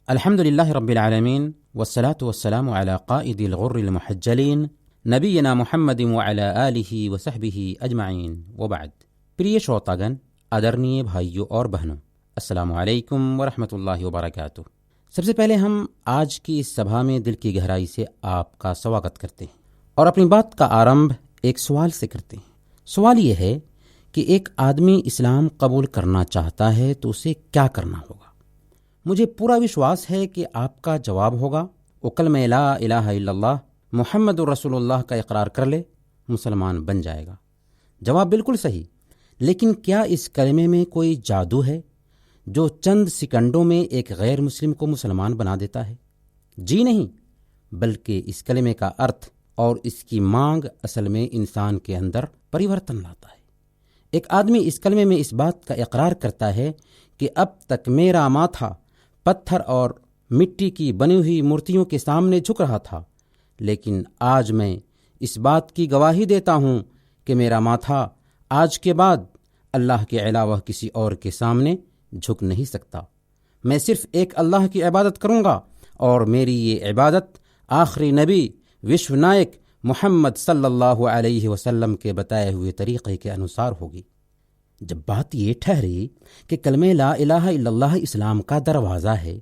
الحمد لله رب العالمين والصلاة والسلام على قائد الغر المحجلين نبینا محمد وعلى آلہ وصحبہ اجمعین وبعد۔ پریے شروتاگن، آدرنیے بھائیوں اور بہنوں، السلام علیکم ورحمۃ اللہ وبرکاتہ۔ سب سے پہلے ہم آج کی اس سبھا میں دل کی گہرائی سے آپ کا سواگت کرتے ہیں اور اپنی بات کا آرمبھ ایک سوال سے کرتے ہیں۔ سوال یہ ہے کہ ایک آدمی اسلام قبول کرنا چاہتا ہے تو اسے کیا کرنا ہوگا؟ مجھے پورا وشواس ہے کہ آپ کا جواب ہوگا وہ کلمہ لا الہ الا اللہ محمد الرسول اللہ کا اقرار کر لے، مسلمان بن جائے گا۔ جواب بالکل صحیح، لیکن کیا اس کلمے میں کوئی جادو ہے جو چند سیکنڈوں میں ایک غیر مسلم کو مسلمان بنا دیتا ہے؟ جی نہیں، بلکہ اس کلمے کا ارتھ اور اس کی مانگ اصل میں انسان کے اندر پریورتن لاتا ہے۔ ایک آدمی اس کلمے میں اس بات کا اقرار کرتا ہے کہ اب تک میرا ماتھا پتھر اور مٹی کی بنی ہوئی مورتیوں کے سامنے جھک رہا تھا، لیکن آج میں اس بات کی گواہی دیتا ہوں کہ میرا ماتھا آج کے بعد اللہ کے علاوہ کسی اور کے سامنے جھک نہیں سکتا۔ میں صرف ایک اللہ کی عبادت کروں گا اور میری یہ عبادت آخری نبی وشو نائک محمد صلی اللہ علیہ وسلم کے بتائے ہوئے طریقے کے انوسار ہوگی۔ جب بات یہ ٹھہری کہ کلمہ لا الہ الا اللہ اسلام کا دروازہ ہے،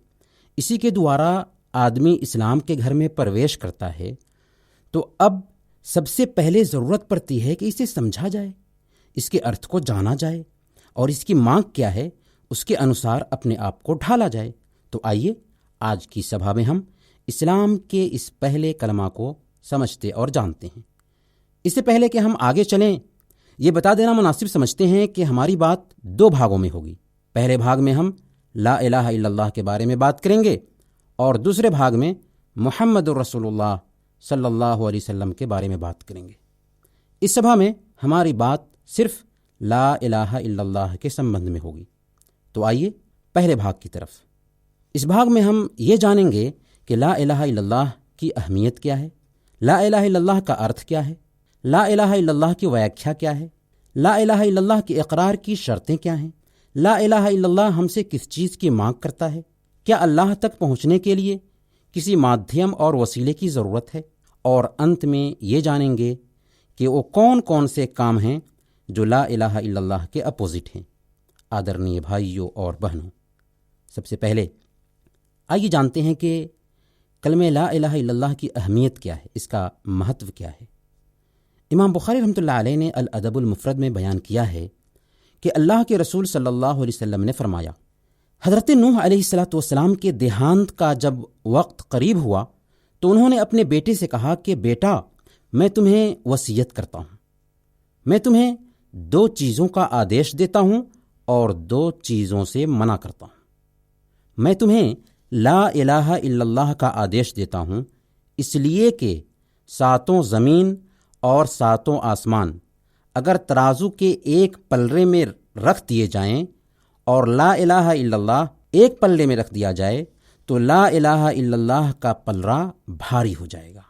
اسی کے دوارا آدمی اسلام کے گھر میں پرویش کرتا ہے، تو اب سب سے پہلے ضرورت پڑتی ہے کہ اسے سمجھا جائے، اس کے ارتھ کو جانا جائے اور اس کی مانگ کیا ہے اس کے انوسار اپنے آپ کو ڈھالا جائے۔ تو آئیے آج کی سبھا میں ہم اسلام کے اس پہلے کلمہ کو سمجھتے اور جانتے ہیں۔ اس سے پہلے کہ ہم آگے چلیں، یہ بتا دینا مناسب سمجھتے ہیں کہ ہماری بات دو بھاگوں میں ہوگی۔ پہلے بھاگ میں ہم لا الہ الا اللہ کے بارے میں بات کریں گے اور دوسرے بھاگ میں محمد الرسول اللہ صلی اللہ علیہ وسلم کے بارے میں بات کریں گے۔ اس سبھا میں ہماری بات صرف لا الہ الا اللہ کے سمبندھ میں ہوگی۔ تو آئیے پہلے بھاگ کی طرف۔ اس بھاگ میں ہم یہ جانیں گے کہ لا الہ الا اللہ کی اہمیت کیا ہے، لا الہ الا اللہ کا ارتھ کیا ہے، لا الہ الا اللہ کی ویاکھیا کیا ہے، لا الہ الا اللہ کے اقرار کی شرطیں کیا ہیں، لا الہ الا اللہ ہم سے کس چیز کی مانگ کرتا ہے، کیا اللہ تک پہنچنے کے لیے کسی مادھیم اور وسیلے کی ضرورت ہے، اور انت میں یہ جانیں گے کہ وہ کون کون سے کام ہیں جو لا الہ الا اللہ کے اپوزٹ ہیں۔ آدرنیے بھائیوں اور بہنوں، سب سے پہلے آئیے جانتے ہیں کہ کلمہ لا الہ الا اللہ کی اہمیت کیا ہے، اس کا مہتو کیا ہے۔ امام بخاری رحمۃ اللہ علیہ نے الادب المفرد میں بیان کیا ہے کہ اللہ کے رسول صلی اللہ علیہ وسلم نے فرمایا، حضرت نوح علیہ السلام کے دیہانت کا جب وقت قریب ہوا تو انہوں نے اپنے بیٹے سے کہا کہ بیٹا، میں تمہیں وصیت کرتا ہوں، میں تمہیں دو چیزوں کا آدیش دیتا ہوں اور دو چیزوں سے منع کرتا ہوں۔ میں تمہیں لا الہ الا اللہ کا آدیش دیتا ہوں اس لیے کہ ساتوں زمین اور ساتوں آسمان اگر ترازو کے ایک پلڑے میں رکھ دیے جائیں اور لا الہ الا اللہ ایک پلڑے میں رکھ دیا جائے تو لا الہ الا اللہ کا پلڑا بھاری ہو جائے گا،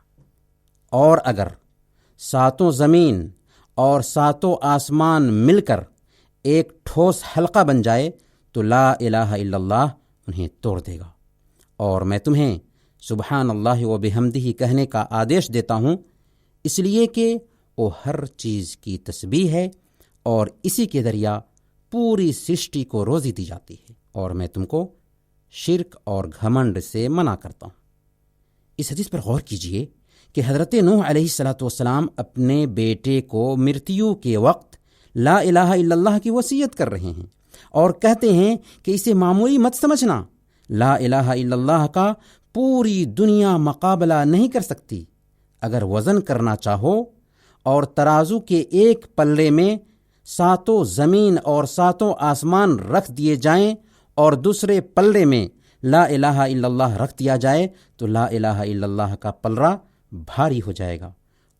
اور اگر ساتوں زمین اور ساتوں آسمان مل کر ایک ٹھوس حلقہ بن جائے تو لا الہ الا اللہ انہیں توڑ دے گا۔ اور میں تمہیں سبحان اللہ و بحمدہ کہنے کا آدیش دیتا ہوں اس لیے کہ وہ ہر چیز کی تسبیح ہے اور اسی کے ذریعہ پوری سرشٹی کو روزی دی جاتی ہے، اور میں تم کو شرک اور گھمنڈ سے منع کرتا ہوں۔ اس حدیث پر غور کیجئے کہ حضرت نوح علیہ السلام اپنے بیٹے کو مرتیو کے وقت لا الہ الا اللہ کی وصیت کر رہے ہیں اور کہتے ہیں کہ اسے معمولی مت سمجھنا، لا الہ الا اللہ کا پوری دنیا مقابلہ نہیں کر سکتی۔ اگر وزن کرنا چاہو اور ترازو کے ایک پلڑے میں ساتوں زمین اور ساتوں آسمان رکھ دیے جائیں اور دوسرے پلڑے میں لا الہ الا اللہ رکھ دیا جائے تو لا الہ الا اللہ کا پلڑا بھاری ہو جائے گا،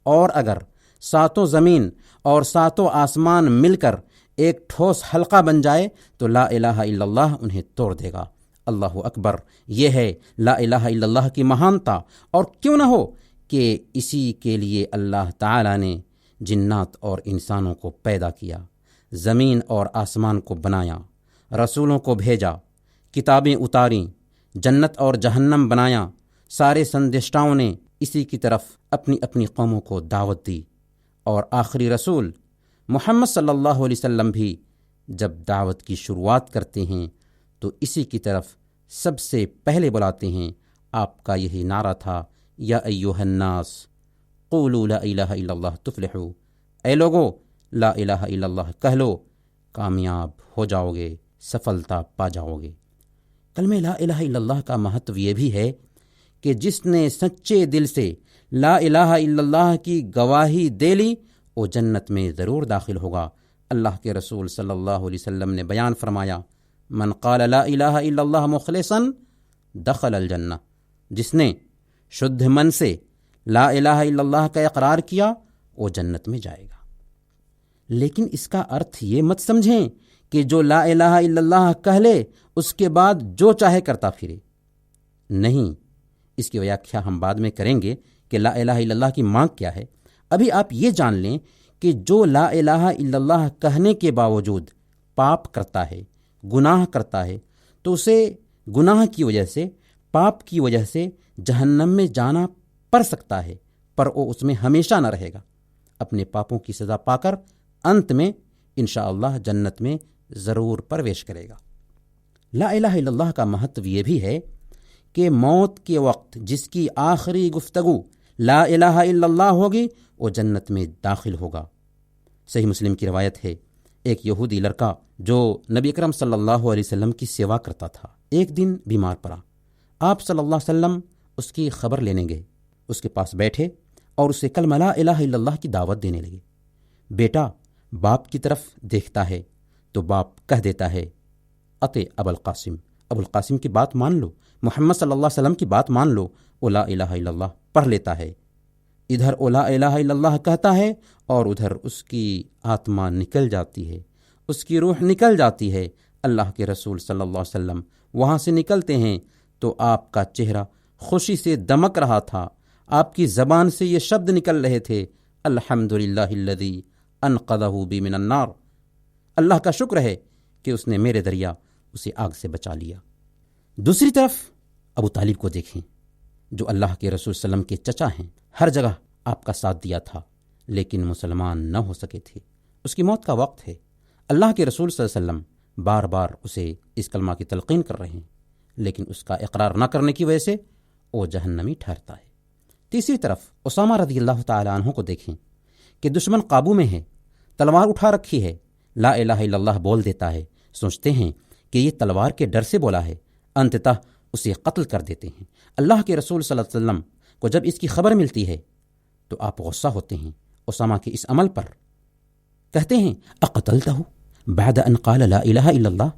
اور اگر ساتوں زمین اور ساتوں آسمان مل کر ایک ٹھوس حلقہ بن جائے تو لا الہ الا اللہ انہیں توڑ دے گا۔ اللہ اکبر، یہ ہے لا الہ الا اللہ کی مہانتا، اور کیوں نہ ہو کہ اسی کے لیے اللہ تعالیٰ نے جنات اور انسانوں کو پیدا کیا، زمین اور آسمان کو بنایا، رسولوں کو بھیجا، کتابیں اتاریں، جنت اور جہنم بنایا، سارے سندشتاؤں نے اسی کی طرف اپنی اپنی قوموں کو دعوت دی، اور آخری رسول محمد صلی اللہ علیہ وسلم بھی جب دعوت کی شروعات کرتے ہیں تو اسی کی طرف سب سے پہلے بلاتے ہیں۔ آپ کا یہی نعرہ تھا، یا ایھا الناس قولوا لا الہ الا اللہ تفلحوا، اے لوگو لا الہ الا اللہ کہہ لو، کامیاب ہو جاؤ گے، سفلتا پا جاؤ گے۔ کلمہ لا الہ الا اللہ کا مہتو یہ بھی ہے کہ جس نے سچے دل سے لا الہ الا اللہ کی گواہی دے لی وہ جنت میں ضرور داخل ہوگا۔ اللہ کے رسول صلی اللہ علیہ وسلم نے بیان فرمایا، من قال لا الہ الا اللہ مخلصا دخل الجنہ، جس نے شدھ من سے لا الہ الا اللہ کا اقرار کیا وہ جنت میں جائے گا۔ لیکن اس کا ارتھ یہ مت سمجھیں کہ جو لا الہ الا اللہ کہہ لے اس کے بعد جو چاہے کرتا پھرے، نہیں، اس کی ویاکھیا ہم بعد میں کریں گے کہ لا الہ الا اللہ کی مانگ کیا ہے۔ ابھی آپ یہ جان لیں کہ جو لا الہ الا اللہ کہنے کے باوجود پاپ کرتا ہے، گناہ کرتا ہے، تو اسے گناہ کی وجہ سے، پاپ کی وجہ سے جہنم میں جانا پڑ سکتا ہے، پر وہ اس میں ہمیشہ نہ رہے گا، اپنے پاپوں کی سزا پا کر انت میں انشاءاللہ جنت میں ضرور پرویش کرے گا۔ لا الہ الا اللہ کا مہتو یہ بھی ہے کہ موت کے وقت جس کی آخری گفتگو لا الہ الا اللہ ہوگی وہ جنت میں داخل ہوگا۔ صحیح مسلم کی روایت ہے، ایک یہودی لڑکا جو نبی اکرم صلی اللہ علیہ وسلم کی سیوا کرتا تھا، ایک دن بیمار پڑا۔ آپ صلی اللہ علیہ وسلم اس کی خبر لینے گئے، اس کے پاس بیٹھے اور اسے کلمہ لا الہ الا اللہ کی دعوت دینے لگے۔ بیٹا باپ کی طرف دیکھتا ہے تو باپ کہہ دیتا ہے، اطع ابو القاسم، ابو القاسم کی بات مان لو، محمد صلی اللہ علیہ وسلم کی بات مان لو۔ وہ لا الہ الا اللہ پڑھ لیتا ہے، ادھر وہ لا الہ الا اللہ کہتا ہے اور ادھر اس کی آتما نکل جاتی ہے، اس کی روح نکل جاتی ہے۔ اللہ کے رسول صلی اللہ علیہ وسلم وہاں سے نکلتے ہیں تو آپ کا چہرہ خوشی سے دمک رہا تھا، آپ کی زبان سے یہ شبد نکل رہے تھے، الحمدللہ الذی انقذہ بی من النار، اللہ کا شکر ہے کہ اس نے میرے ذریعہ اسے آگ سے بچا لیا۔ دوسری طرف ابو طالب کو دیکھیں، جو اللہ کے رسول صلی اللہ علیہ وسلم کے چچا ہیں، ہر جگہ آپ کا ساتھ دیا تھا لیکن مسلمان نہ ہو سکے تھے۔ اس کی موت کا وقت ہے، اللہ کے رسول صلی اللہ علیہ وسلم بار بار اسے اس کلمہ کی تلقین کر رہے ہیں، لیکن اس کا اقرار نہ کرنے کی وجہ سے وہ جہنمی ٹھہرتا ہے۔ تیسری طرف اسامہ رضی اللہ تعالی عنہ کو دیکھیں کہ دشمن قابو میں ہے، تلوار اٹھا رکھی ہے، لا الہ الا اللہ بول دیتا ہے، سوچتے ہیں کہ یہ تلوار کے ڈر سے بولا ہے، انتتہ اسے قتل کر دیتے ہیں۔ اللہ کے رسول صلی اللہ علیہ وسلم کو جب اس کی خبر ملتی ہے تو آپ غصہ ہوتے ہیں اسامہ کے اس عمل پر، کہتے ہیں اقتلتہ بعد ان قال لا الہ الا اللہ،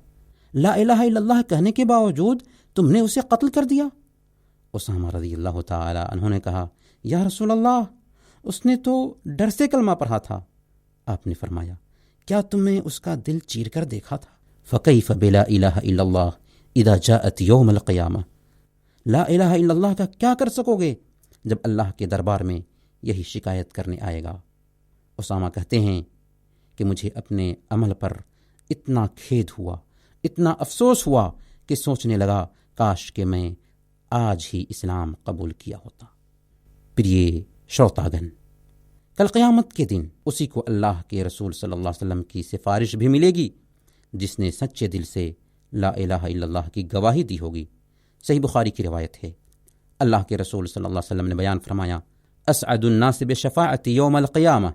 لا الہ الا اللہ کہنے کے باوجود تم نے اسے قتل کر دیا۔ اسامہ رضی اللہ تعالی عنہ نے کہا، یا رسول اللہ، اس نے تو ڈر سے کلمہ پڑھا تھا۔ آپ نے فرمایا، کیا تم نے اس کا دل چیر کر دیکھا تھا؟ فکیف بلا الہ الا اللہ اذا جاءت یوم القیامہ، لا الہ الا اللہ کا کیا کر سکو گے جب اللہ کے دربار میں یہی شکایت کرنے آئے گا؟ اسامہ کہتے ہیں کہ مجھے اپنے عمل پر اتنا کھید ہوا، اتنا افسوس ہوا کہ سوچنے لگا کاش کہ میں آج ہی اسلام قبول کیا ہوتا۔ پریے شروتاگن، کل قیامت کے دن اسی کو اللہ کے رسول صلی اللہ علیہ وسلم کی سفارش بھی ملے گی جس نے سچے دل سے لا الہ الا اللہ کی گواہی دی ہوگی۔ صحیح بخاری کی روایت ہے، اللہ کے رسول صلی اللہ علیہ وسلم نے بیان فرمایا، اسعد الناس بشفاعت یوم القیامہ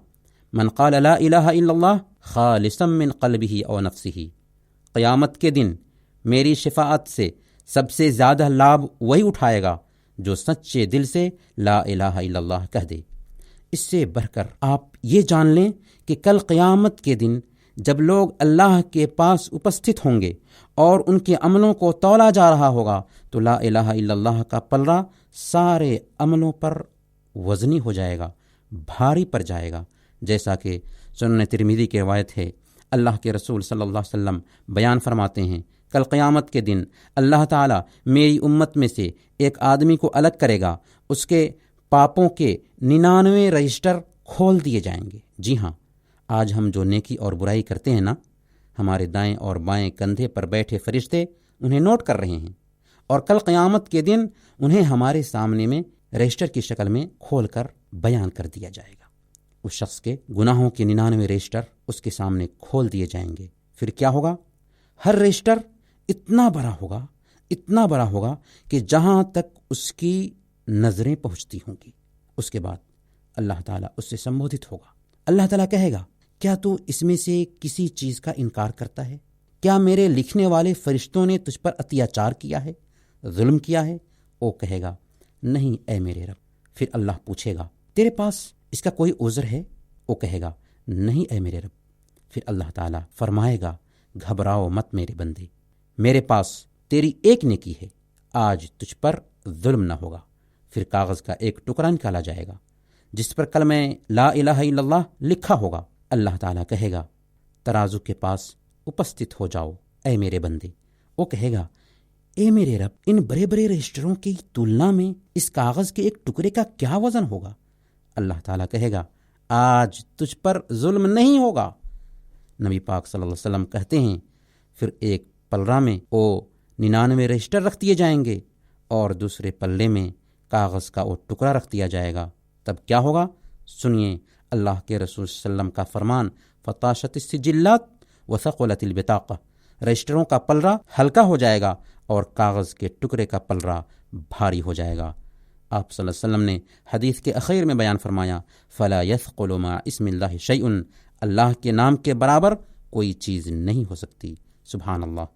من قال لا الہ الا اللہ خالصا من قلبہ او نفسہ، قیامت کے دن میری شفاعت سے سب سے زیادہ لابھ وہی اٹھائے گا جو سچے دل سے لا الہ الا اللہ کہہ دے۔ اس سے بڑھ کر آپ یہ جان لیں کہ کل قیامت کے دن جب لوگ اللہ کے پاس اپستھت ہوں گے اور ان کے عملوں کو تولا جا رہا ہوگا تو لا الہ الا اللہ کا پلڑا سارے عملوں پر وزنی ہو جائے گا، بھاری پڑ جائے گا، جیسا کہ سنن ترمذی کی روایت ہے۔ اللہ کے رسول صلی اللہ علیہ وسلم بیان فرماتے ہیں، کل قیامت کے دن اللہ تعالیٰ میری امت میں سے ایک آدمی کو الگ کرے گا، اس کے پاپوں کے 99 رجسٹر کھول دیے جائیں گے۔ جی ہاں، آج ہم جو نیکی اور برائی کرتے ہیں نا، ہمارے دائیں اور بائیں کندھے پر بیٹھے فرشتے انہیں نوٹ کر رہے ہیں، اور کل قیامت کے دن انہیں ہمارے سامنے میں رجسٹر کی شکل میں کھول کر بیان کر دیا جائے گا۔ اس شخص کے گناہوں کے 99 رجسٹر اس کے سامنے کھول دیے جائیں گے۔ پھر کیا ہوگا؟ ہر رجسٹر اتنا بڑا ہوگا کہ جہاں تک اس کی نظریں پہنچتی ہوں گی۔ اس کے بعد اللہ تعالیٰ اس سے سمبودھت ہوگا۔ اللہ تعالیٰ کہے گا، کیا تو اس میں سے کسی چیز کا انکار کرتا ہے؟ کیا میرے لکھنے والے فرشتوں نے تجھ پر اتیاچار کیا ہے، ظلم کیا ہے؟ وہ کہے گا، نہیں اے میرے رب۔ پھر اللہ پوچھے گا، تیرے پاس اس کا کوئی عذر ہے؟ وہ کہے گا، نہیں اے میرے رب۔ پھر اللہ تعالیٰ فرمائے گا، گھبراؤ مت میرے بندے، میرے پاس تیری ایک نیکی ہے، آج تجھ پر ظلم نہ ہوگا۔ پھر کاغذ کا ایک ٹکڑا نکالا جائے گا جس پر کلمہ لا الہ الا اللہ لکھا ہوگا۔ اللہ تعالیٰ کہے گا، ترازو کے پاس اپستھت ہو جاؤ اے میرے بندے۔ وہ کہے گا، اے میرے رب، ان بڑے بڑے رجسٹروں کی تلنا میں اس کاغذ کے ایک ٹکڑے کا کیا وزن ہوگا؟ اللہ تعالیٰ کہے گا، آج تجھ پر ظلم نہیں ہوگا۔ نبی پاک صلی اللہ علیہ وسلم کہتے ہیں، پھر ایک پلڑا میں وہ 99 رجسٹر رکھ دیے جائیں گے اور دوسرے پلے میں کاغذ کا وہ ٹکڑا رکھ دیا جائے گا۔ تب کیا ہوگا؟ سنیے اللہ کے رسول صلی اللہ علیہ وسلم کا فرمان، فطاشت السجلات وثقلت البطاقہ، رجسٹروں کا پلڑا ہلکا ہو جائے گا اور کاغذ کے ٹکڑے کا پلڑا بھاری ہو جائے گا۔ آپ صلی اللہ علیہ وسلم نے حدیث کے اخیر میں بیان فرمایا، فلا یثقل مع اسم اللہ شیء، اللہ کے نام کے برابر کوئی چیز نہیں ہو سکتی۔ سبحان اللہ۔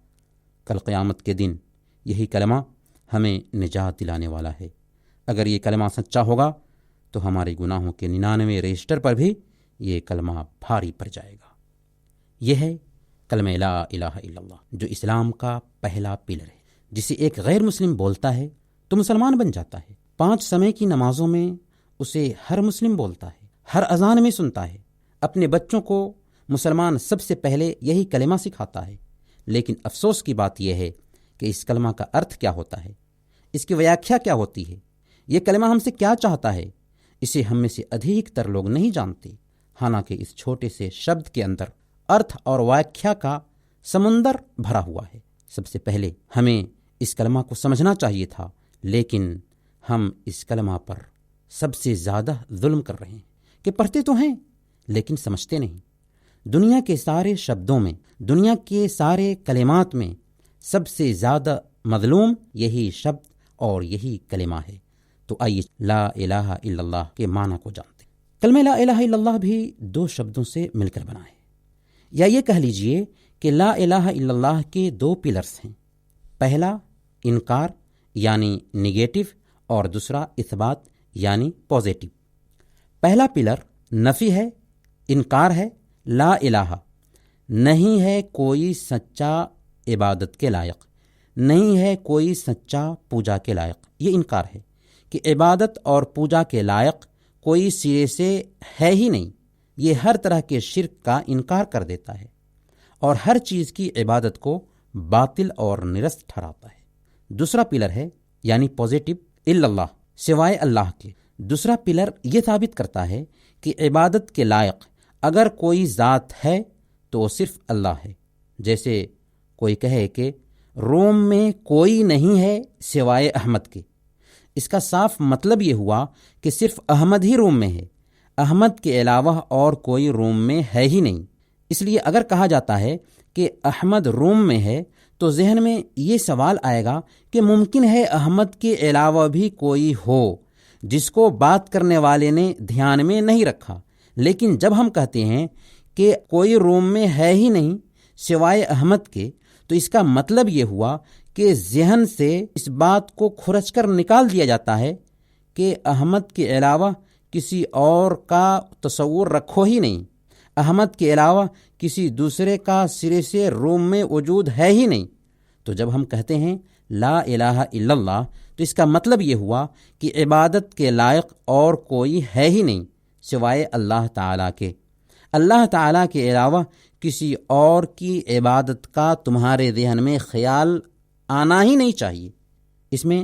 کل قیامت کے دن یہی کلمہ ہمیں نجات دلانے والا ہے۔ اگر یہ کلمہ سچا ہوگا تو ہمارے گناہوں کے 99 رجسٹر پر بھی یہ کلمہ بھاری پڑ جائے گا۔ یہ ہے کلمہ لا الہ الا اللہ، جو اسلام کا پہلا پلر ہے۔ جسے ایک غیر مسلم بولتا ہے تو مسلمان بن جاتا ہے۔ 5 سمے کی نمازوں میں اسے ہر مسلم بولتا ہے، ہر اذان میں سنتا ہے۔ اپنے بچوں کو مسلمان سب سے پہلے یہی کلمہ سکھاتا ہے۔ لیکن افسوس کی بات یہ ہے کہ اس کلمہ کا ارتھ کیا ہوتا ہے، اس کی ویاکھیا کیا ہوتی ہے، یہ کلمہ ہم سے کیا چاہتا ہے، اسے ہم میں سے ادھیک تر لوگ نہیں جانتے۔ حالانکہ اس چھوٹے سے شبد کے اندر ارتھ اور ویاکھیا کا سمندر بھرا ہوا ہے۔ سب سے پہلے ہمیں اس کلمہ کو سمجھنا چاہیے تھا، لیکن ہم اس کلمہ پر سب سے زیادہ ظلم کر رہے ہیں کہ پڑھتے تو ہیں لیکن سمجھتے نہیں۔ دنیا کے سارے شبدوں میں، دنیا کے سارے کلمات میں سب سے زیادہ مظلوم یہی شبد اور یہی کلمہ ہے۔ تو آئیے لا الہ الا اللہ کے معنی کو جانتے ہیں۔ کلمہ لا الہ الا اللہ بھی 2 شبدوں سے مل کر بنا ہے، یا یہ کہہ لیجئے کہ لا الہ الا اللہ کے 2 پلرز ہیں۔ پہلا انکار یعنی نیگیٹو، اور دوسرا اثبات یعنی پازیٹو۔ پہلا پلر نفی ہے، انکار ہے۔ لا الہ، نہیں ہے کوئی سچا عبادت کے لائق، نہیں ہے کوئی سچا پوجا کے لائق۔ یہ انکار ہے کہ عبادت اور پوجا کے لائق کوئی سرے سے ہے ہی نہیں۔ یہ ہر طرح کے شرک کا انکار کر دیتا ہے اور ہر چیز کی عبادت کو باطل اور نرست ٹھہراتا ہے۔ دوسرا پلر ہے یعنی پازیٹو، الا اللہ، سوائے اللہ کے۔ دوسرا پلر یہ ثابت کرتا ہے کہ عبادت کے لائق اگر کوئی ذات ہے تو وہ صرف اللہ ہے۔ جیسے کوئی کہے کہ روم میں کوئی نہیں ہے سوائے احمد کے، اس کا صاف مطلب یہ ہوا کہ صرف احمد ہی روم میں ہے، احمد کے علاوہ اور کوئی روم میں ہے ہی نہیں۔ اس لیے اگر کہا جاتا ہے کہ احمد روم میں ہے تو ذہن میں یہ سوال آئے گا کہ ممکن ہے احمد کے علاوہ بھی کوئی ہو جس کو بات کرنے والے نے دھیان میں نہیں رکھا۔ لیکن جب ہم کہتے ہیں کہ کوئی روم میں ہے ہی نہیں سوائے احمد کے، تو اس کا مطلب یہ ہوا کہ ذہن سے اس بات کو کھرچ کر نکال دیا جاتا ہے کہ احمد کے علاوہ کسی اور کا تصور رکھو ہی نہیں، احمد کے علاوہ کسی دوسرے کا سرے سے روم میں وجود ہے ہی نہیں۔ تو جب ہم کہتے ہیں لا الہ الا اللہ تو اس کا مطلب یہ ہوا کہ عبادت کے لائق اور کوئی ہے ہی نہیں سوائے اللہ تعالیٰ کے۔ اللہ تعالیٰ کے علاوہ کسی اور کی عبادت کا تمہارے ذہن میں خیال آنا ہی نہیں چاہیے۔ اس میں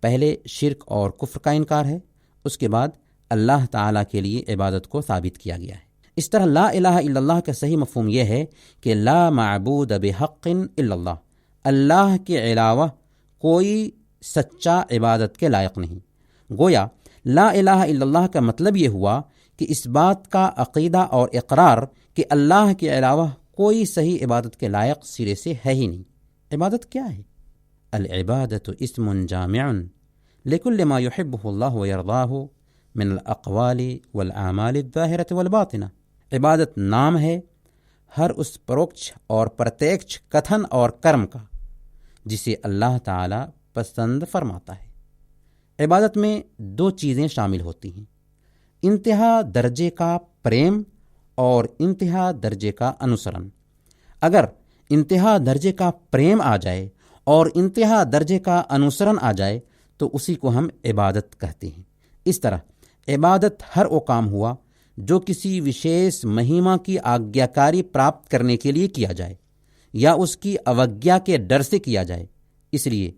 پہلے شرک اور کفر کا انکار ہے، اس کے بعد اللہ تعالیٰ کے لیے عبادت کو ثابت کیا گیا ہے۔ اس طرح لا الہ الا اللہ کا صحیح مفہوم یہ ہے کہ لا معبود بحق الا اللہ، اللہ کے علاوہ کوئی سچا عبادت کے لائق نہیں۔ گویا لا الہ الا اللہ کا مطلب یہ ہوا کہ اس بات کا عقیدہ اور اقرار کہ اللہ کے علاوہ کوئی صحیح عبادت کے لائق سرے سے ہے ہی نہیں۔ عبادت کیا ہے؟ العبادت اسم جامع لکل ما یحبہ اللہ ویرضاہ من الاقوال والاعمال الظاہرۃ والباطنہ۔ عبادت نام ہے ہر اس پروکچھ اور پرتیکچھ کتھن اور کرم کا جسے اللہ تعالی پسند فرماتا ہے۔ عبادت میں دو چیزیں شامل ہوتی ہیں، انتہا درجے کا پریم اور انتہا درجے کا انوسرن۔ اگر انتہا درجے کا پریم آ جائے اور انتہا درجے کا انوسرن آ جائے تو اسی کو ہم عبادت کہتے ہیں۔ اس طرح عبادت ہر وہ کام ہوا جو کسی وشیش مہیما کی آگیاکاری پراپت کرنے کے لیے کیا جائے یا اس کی اوگیا کے ڈر سے کیا جائے۔ اس لیے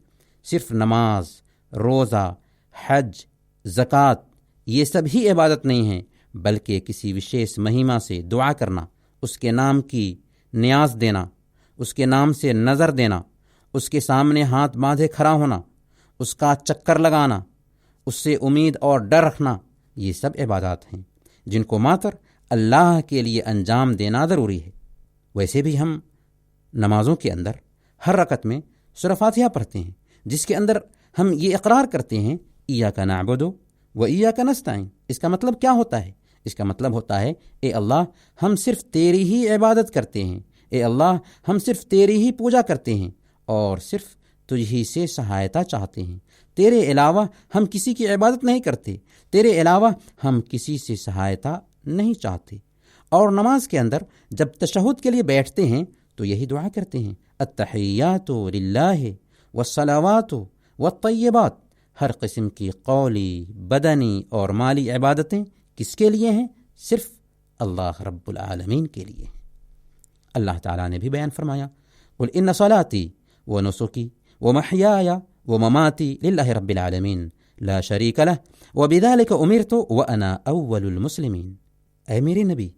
صرف نماز، روزہ، حج، زکوٰۃ یہ سب ہی عبادت نہیں ہیں، بلکہ کسی وشیش مہیما سے دعا کرنا، اس کے نام کی نیاز دینا، اس کے نام سے نظر دینا، اس کے سامنے ہاتھ باندھے کھڑا ہونا، اس کا چکر لگانا، اس سے امید اور ڈر رکھنا، یہ سب عبادات ہیں جن کو ماتر اللہ کے لیے انجام دینا ضروری ہے۔ ویسے بھی ہم نمازوں کے اندر ہر رکعت میں سورہ فاتحہ پڑھتے ہیں، جس کے اندر ہم یہ اقرار کرتے ہیں ایاک نعبد و ایاک نستعین۔ اس کا مطلب کیا ہوتا ہے؟ اس کا مطلب ہوتا ہے اے اللہ ہم صرف تیری ہی عبادت کرتے ہیں، اے اللہ ہم صرف تیری ہی پوجا کرتے ہیں اور صرف تجھ ہی سے سہایتا چاہتے ہیں، تیرے علاوہ ہم کسی کی عبادت نہیں کرتے، تیرے علاوہ ہم کسی سے سہایتا نہیں چاہتے۔ اور نماز کے اندر جب تشہد کے لیے بیٹھتے ہیں تو یہی دعا کرتے ہیں التحیات للہ والصلوات والطیبات۔ ہر قسم کی قولی، بدنی اور مالی عبادتیں کس کے لیے ہیں؟ صرف اللہ رب العالمین کے لیے ہیں۔ اللہ تعالیٰ نے بھی بیان فرمایا قل ان صلاتی ونسکی ومحیای ومماتی للہ رب العالمین لا شریک لہ وبذلک امرت وانا اول المسلمین۔ اے میرے نبی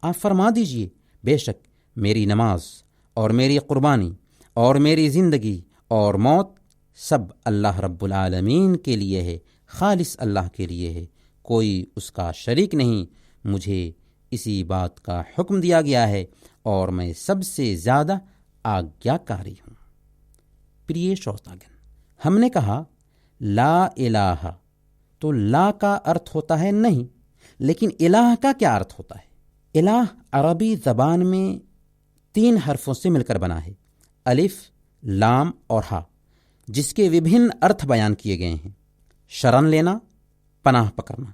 آپ فرما دیجئے بے شک میری نماز اور میری قربانی اور میری زندگی اور موت سب اللہ رب العالمین کے لیے ہے، خالص اللہ کے لیے ہے، کوئی اس کا شریک نہیں۔ مجھے اسی بات کا حکم دیا گیا ہے اور میں سب سے زیادہ آگیاکاری ہوں۔ پریے شروتاگن، ہم نے کہا لا الہ، تو لا کا ارتھ ہوتا ہے نہیں، لیکن الہ کا کیا ارتھ ہوتا ہے؟ الہ عربی زبان میں 3 حرفوں سے مل کر بنا ہے، الف، لام اور ہا، جس کے وبھن ارتھ بیان کیے گئے ہیں۔ شرن لینا، پناہ پکڑنا،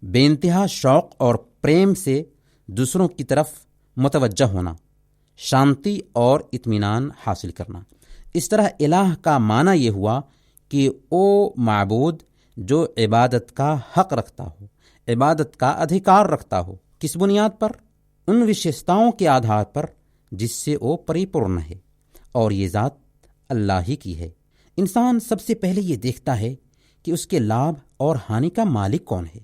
بے انتہا شوق اور پریم سے دوسروں کی طرف متوجہ ہونا، شانتی اور اطمینان حاصل کرنا۔ اس طرح الہ کا معنی یہ ہوا کہ او معبود جو عبادت کا حق رکھتا ہو، عبادت کا ادھیکار رکھتا ہو۔ کس بنیاد پر؟ ان وشیشتاؤں کے آدھار پر جس سے وہ پریپورن ہے، اور یہ ذات اللہ ہی کی ہے۔ انسان سب سے پہلے یہ دیکھتا ہے کہ اس کے لابھ اور ہانی کا مالک کون ہے۔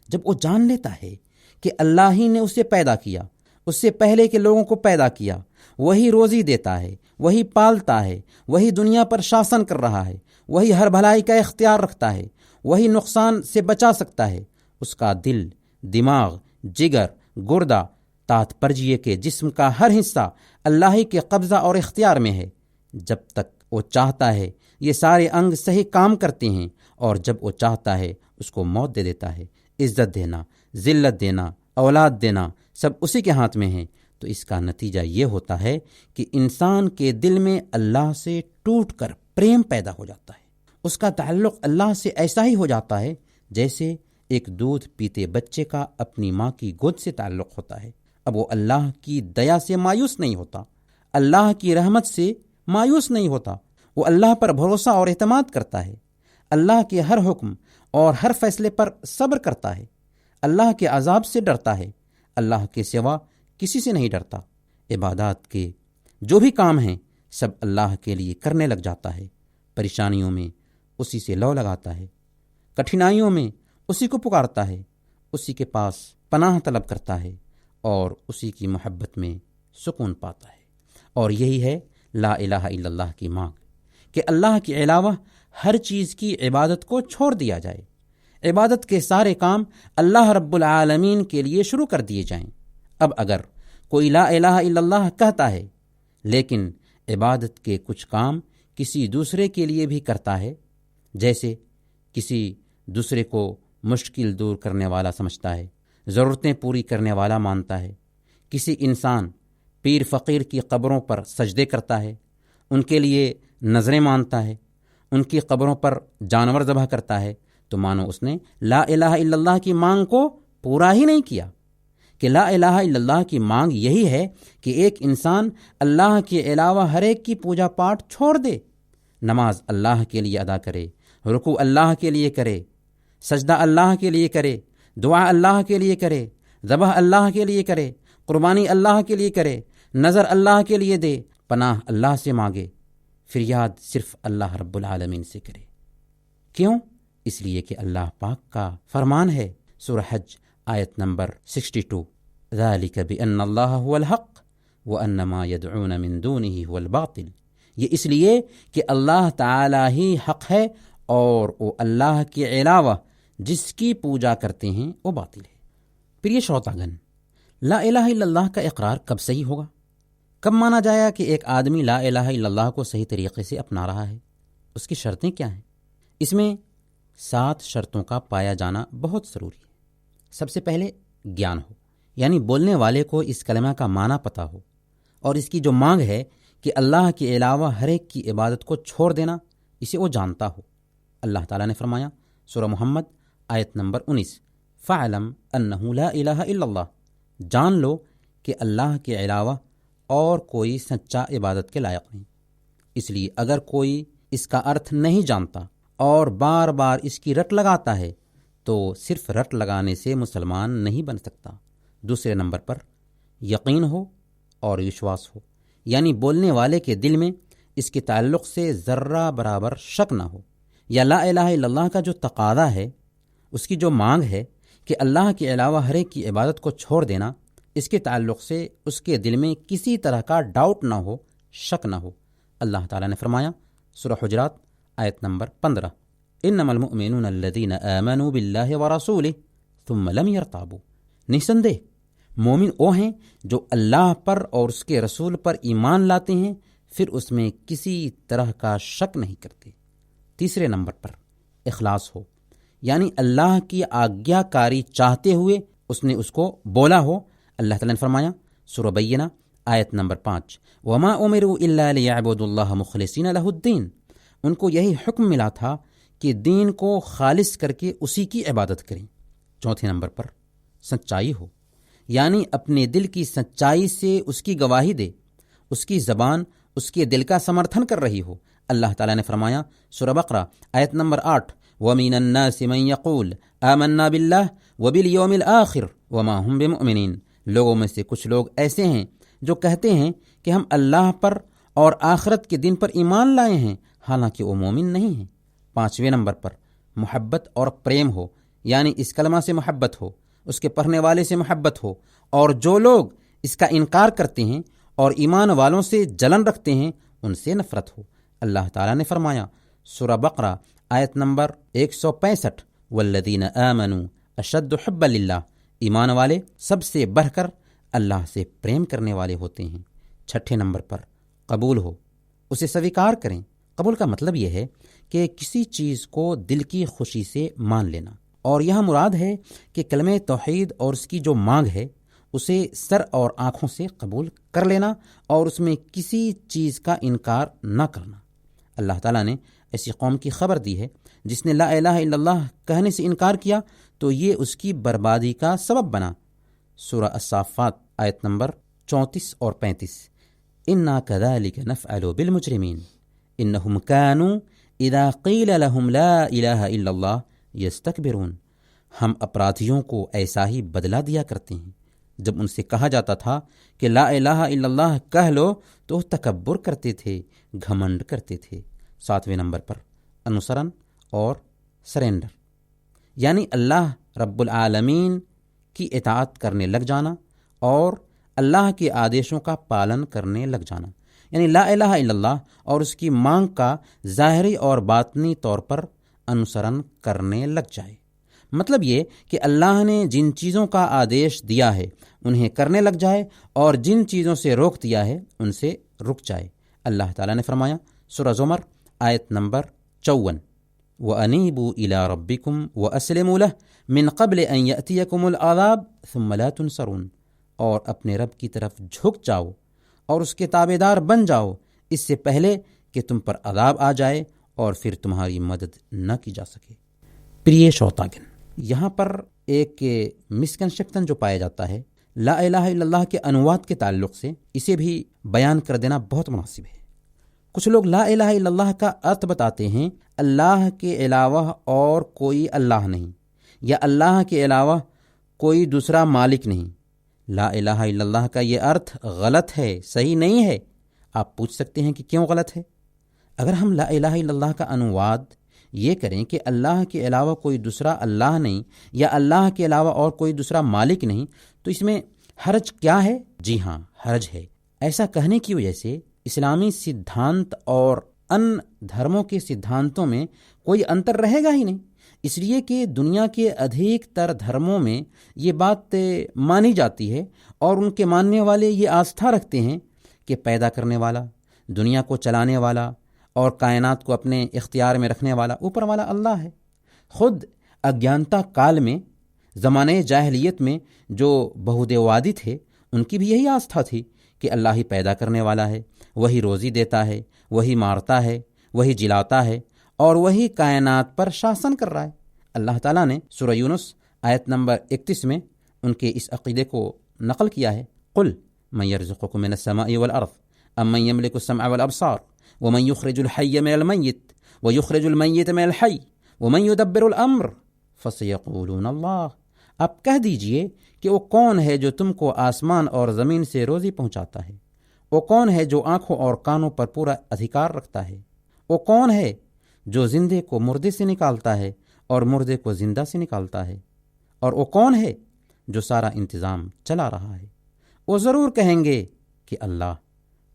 جب وہ جان لیتا ہے کہ اللہ ہی نے اسے پیدا کیا، اس سے پہلے کے لوگوں کو پیدا کیا، وہی روزی دیتا ہے، وہی پالتا ہے، وہی دنیا پر شاسن کر رہا ہے، وہی ہر بھلائی کا اختیار رکھتا ہے، وہی نقصان سے بچا سکتا ہے، اس کا دل، دماغ، جگر، گردہ، تات پرجیے کے جسم کا ہر حصہ اللہ ہی کے قبضہ اور اختیار میں ہے۔ جب تک وہ چاہتا ہے یہ سارے انگ صحیح کام کرتے ہیں، اور جب وہ چاہتا ہے اس کو موت دے دیتا ہے۔ عزت دینا، ذلت دینا، اولاد دینا سب اسی کے ہاتھ میں ہے۔ تو اس کا نتیجہ یہ ہوتا ہے کہ انسان کے دل میں اللہ سے ٹوٹ کر پریم پیدا ہو جاتا ہے۔ اس کا تعلق اللہ سے ایسا ہی ہو جاتا ہے جیسے ایک دودھ پیتے بچے کا اپنی ماں کی گود سے تعلق ہوتا ہے۔ اب وہ اللہ کی دیا سے مایوس نہیں ہوتا، اللہ کی رحمت سے مایوس نہیں ہوتا، وہ اللہ پر بھروسہ اور اعتماد کرتا ہے، اللہ کے ہر حکم اور ہر فیصلے پر صبر کرتا ہے، اللہ کے عذاب سے ڈرتا ہے، اللہ کے سوا کسی سے نہیں ڈرتا۔ عبادات کے جو بھی کام ہیں سب اللہ کے لیے کرنے لگ جاتا ہے، پریشانیوں میں اسی سے لو لگاتا ہے، کٹھنائیوں میں اسی کو پکارتا ہے، اسی کے پاس پناہ طلب کرتا ہے اور اسی کی محبت میں سکون پاتا ہے۔ اور یہی ہے لا الہ الا اللہ کی مانگ، کہ اللہ کے علاوہ ہر چیز کی عبادت کو چھوڑ دیا جائے، عبادت کے سارے کام اللہ رب العالمین کے لیے شروع کر دیے جائیں۔ اب اگر کوئی لا الہ الا اللہ کہتا ہے لیکن عبادت کے کچھ کام کسی دوسرے کے لیے بھی کرتا ہے، جیسے کسی دوسرے کو مشکل دور کرنے والا سمجھتا ہے، ضرورتیں پوری کرنے والا مانتا ہے، کسی انسان پیر فقیر کی قبروں پر سجدے کرتا ہے، ان کے لیے نظریں مانتا ہے، ان کی قبروں پر جانور ذبح کرتا ہے، تو مانو اس نے لا الہ الا اللہ کی مانگ کو پورا ہی نہیں کیا۔ کہ لا الہ الا اللہ کی مانگ یہی ہے کہ ایک انسان اللہ کے علاوہ ہر ایک کی پوجا پاٹ چھوڑ دے، نماز اللہ کے لیے ادا کرے، رکوع اللہ کے لیے کرے، سجدہ اللہ کے لیے کرے، دعا اللہ کے لیے کرے، ذبح اللہ کے لیے کرے، قربانی اللہ کے لیے کرے، نظر اللہ کے لیے دے، پناہ اللہ سے مانگے، فریاد صرف اللہ رب العالمین سے کرے۔ کیوں؟ اس لیے کہ اللہ پاک کا فرمان ہے، سورہ حج آیت نمبر 62، ذَلِكَ بِأَنَّ اللَّهَ هُوَ الْحَقُّ وَأَنَّ مَا يَدْعُونَ مِن دُونِهِ هُوَ الْبَاطِلُ۔ یہ اس لیے کہ اللہ تعالی ہی حق ہے اور وہ اللہ کے علاوہ جس کی پوجا کرتے ہیں وہ باطل ہے۔ پھر یہ شروطاگن، لا الہ الا اللہ کا اقرار کب صحیح ہوگا؟ کب مانا جائے گا کہ ایک آدمی لا الہ الا اللہ کو صحیح طریقے سے اپنا رہا ہے؟ اس کی شرطیں کیا ہیں؟ اس میں 7 شرطوں کا پایا جانا بہت ضروری ہے۔ سب سے پہلے گیان ہو، یعنی بولنے والے کو اس کلمہ کا معنی پتہ ہو، اور اس کی جو مانگ ہے کہ اللہ کے علاوہ ہر ایک کی عبادت کو چھوڑ دینا، اسے وہ جانتا ہو۔ اللہ تعالیٰ نے فرمایا سورہ محمد آیت نمبر 19، فَاعْلَمْ أَنَّهُ لَا إِلَٰهَ إِلَّا اللَّهُ، جان لو کہ اللہ کے علاوہ اور کوئی سچا عبادت کے لائق نہیں۔ اس لیے اگر کوئی اس کا ارتھ نہیں جانتا اور بار بار اس کی رٹ لگاتا ہے تو صرف رٹ لگانے سے مسلمان نہیں بن سکتا۔ دوسرے نمبر پر یقین ہو اور وشواس ہو، یعنی بولنے والے کے دل میں اس کے تعلق سے ذرہ برابر شک نہ ہو، یا لا الہ الا اللہ کا جو تقاضا ہے، اس کی جو مانگ ہے کہ اللہ کے علاوہ ہر ایک کی عبادت کو چھوڑ دینا، اس کے تعلق سے اس کے دل میں کسی طرح کا ڈاؤٹ نہ ہو، شک نہ ہو۔ اللہ تعالیٰ نے فرمایا سورہ حجرات آیت نمبر 15، انما المؤمنون الذین آمنوا باللہ ورسولہ ثم لم یرتابوا، نسندے مومن وہ ہیں جو اللہ پر اور اس کے رسول پر ایمان لاتے ہیں، پھر اس میں کسی طرح کا شک نہیں کرتے۔ تیسرے نمبر پر اخلاص ہو، یعنی اللہ کی آگیا کاری چاہتے ہوئے اس نے اس کو بولا ہو۔ اللہ تعالیٰ نے فرمایا سورہ بینہ آیت نمبر 5، وما امروا الا لیعبدوا اللہ مخلصین لہ الدین، ان کو یہی حکم ملا تھا کہ دین کو خالص کر کے اسی کی عبادت کریں۔ چوتھے نمبر پر سچائی ہو، یعنی اپنے دل کی سچائی سے اس کی گواہی دے، اس کی زبان اس کے دل کا سمرتھن کر رہی ہو۔ اللہ تعالیٰ نے فرمایا سورہ بقرہ آیت نمبر 8، وَمِنَ النَّاسِ مَن يَقُولُ آمَنَّا بِاللَّهِ وَبِالْيَوْمِ الْآخِرِ وَمَا هُمْ بِمُؤْمِنِينَ، لوگوں میں سے کچھ لوگ ایسے ہیں جو کہتے ہیں کہ ہم اللہ پر اور آخرت کے دن پر ایمان لائے ہیں، حالانکہ وہ مومن نہیں ہیں۔ پانچویں نمبر پر محبت اور پریم ہو، یعنی اس کلمہ سے محبت ہو، اس کے پڑھنے والے سے محبت ہو، اور جو لوگ اس کا انکار کرتے ہیں اور ایمان والوں سے جلن رکھتے ہیں ان سے نفرت ہو۔ اللہ تعالیٰ نے فرمایا سورہ بقرہ آیت نمبر 165، والذین آمنوا اشد حبا للہ، ایمان والے سب سے بڑھ کر اللہ سے پریم کرنے والے ہوتے ہیں۔ چھٹے نمبر پر قبول ہو، اسے سویکار کریں۔ قبول کا مطلب یہ ہے کہ کسی چیز کو دل کی خوشی سے مان لینا، اور یہاں مراد ہے کہ کلمہ توحید اور اس کی جو مانگ ہے اسے سر اور آنکھوں سے قبول کر لینا، اور اس میں کسی چیز کا انکار نہ کرنا۔ اللہ تعالیٰ نے ایسی قوم کی خبر دی ہے جس نے لا الہ الا اللہ کہنے سے انکار کیا تو یہ اس کی بربادی کا سبب بنا۔ سورہ الصافات آیت نمبر 34 اور 35، انا کذالک نفعل بالمجرمین انہم کانوا اذا قیل لهم لا الہ الا اللہ یستکبرون، ہم اپرادھیوں کو ایسا ہی بدلہ دیا کرتے ہیں، جب ان سے کہا جاتا تھا کہ لا الہ الا اللہ کہہ لو تو وہ تکبر کرتے تھے، گھمنڈ کرتے تھے۔ ساتویں نمبر پر انوسرن اور سرینڈر، یعنی اللہ رب العالمین کی اطاعت کرنے لگ جانا اور اللہ کے آدیشوں کا پالن کرنے لگ جانا، یعنی لا الہ الا اللہ اور اس کی مانگ کا ظاہری اور باطنی طور پر انوسرن کرنے لگ جائے۔ مطلب یہ کہ اللہ نے جن چیزوں کا آدیش دیا ہے انہیں کرنے لگ جائے اور جن چیزوں سے روک دیا ہے ان سے رک جائے۔ اللہ تعالیٰ نے فرمایا سورہ زمر آیت نمبر 54، وَأَنِيبُوا إِلَىٰ رَبِّكُمْ وَأَسْلِمُوا لَهُ مِنْ قَبْلِ أَنْ يَأْتِيَكُمُ الْعَذَابُ ثُمَّ لَا تُنْصَرُونَ، اور اپنے رب کی طرف جھک جاؤ اور اس کے تابعدار بن جاؤ اس سے پہلے کہ تم پر عذاب آ جائے اور پھر تمہاری مدد نہ کی جا سکے۔ پریے شوتاگن، یہاں پر ایک مسکنسپشن جو پایا جاتا ہے لا الہ الا اللہ کے انوات کے تعلق سے، اسے بھی بیان کر دینا بہت مناسب ہے۔ کچھ لوگ لا الہ الا اللہ کا ارتھ بتاتے ہیں اللہ کے علاوہ اور کوئی اللہ نہیں، یا اللہ کے علاوہ کوئی دوسرا مالک نہیں۔ لا الہ الا اللہ کا یہ ارتھ غلط ہے، صحیح نہیں ہے۔ آپ پوچھ سکتے ہیں کہ کیوں غلط ہے؟ اگر ہم لا الہ الا اللہ کا انواد یہ کریں کہ اللہ کے علاوہ کوئی دوسرا اللہ نہیں یا اللہ کے علاوہ اور کوئی دوسرا مالک نہیں، تو اس میں حرج کیا ہے؟ جی ہاں، حرج ہے۔ ایسا کہنے کی وجہ سے اسلامی سدھانت اور ان دھرموں کے سدھانتوں میں کوئی انتر رہے گا ہی نہیں، اس لیے کہ دنیا کے ادھیک تر دھرموں میں یہ بات مانی جاتی ہے اور ان کے ماننے والے یہ آستھا رکھتے ہیں کہ پیدا کرنے والا، دنیا کو چلانے والا اور کائنات کو اپنے اختیار میں رکھنے والا اوپر والا اللہ ہے۔ خود اگیانتا کال میں، زمانے جاہلیت میں جو بہودیوادی تھے ان کی بھی یہی آستھا تھی کہ اللہ ہی پیدا کرنے والا ہے، وہی روزی دیتا ہے، وہی مارتا ہے، وہی جلاتا ہے اور وہی کائنات پر شاسن کر رہا ہے۔ اللہ تعالیٰ نے سورہ یونس آیت نمبر 31 میں ان کے اس عقیدے کو نقل کیا ہے، قل من یرزقکم من السماء والارض ام من یملک السمع والابصار ومن یخرج الحی من المیت ویخرج المیت من الحی ومن یدبر الامر فسیقولون اللہ۔ آپ کہہ دیجئے کہ وہ کون ہے جو تم کو آسمان اور زمین سے روزی پہنچاتا ہے؟ وہ کون ہے جو آنکھوں اور کانوں پر پورا ادھیکار رکھتا ہے؟ وہ کون ہے جو زندے کو مردے سے نکالتا ہے اور مردے کو زندہ سے نکالتا ہے؟ اور وہ کون ہے جو سارا انتظام چلا رہا ہے؟ وہ ضرور کہیں گے کہ اللہ۔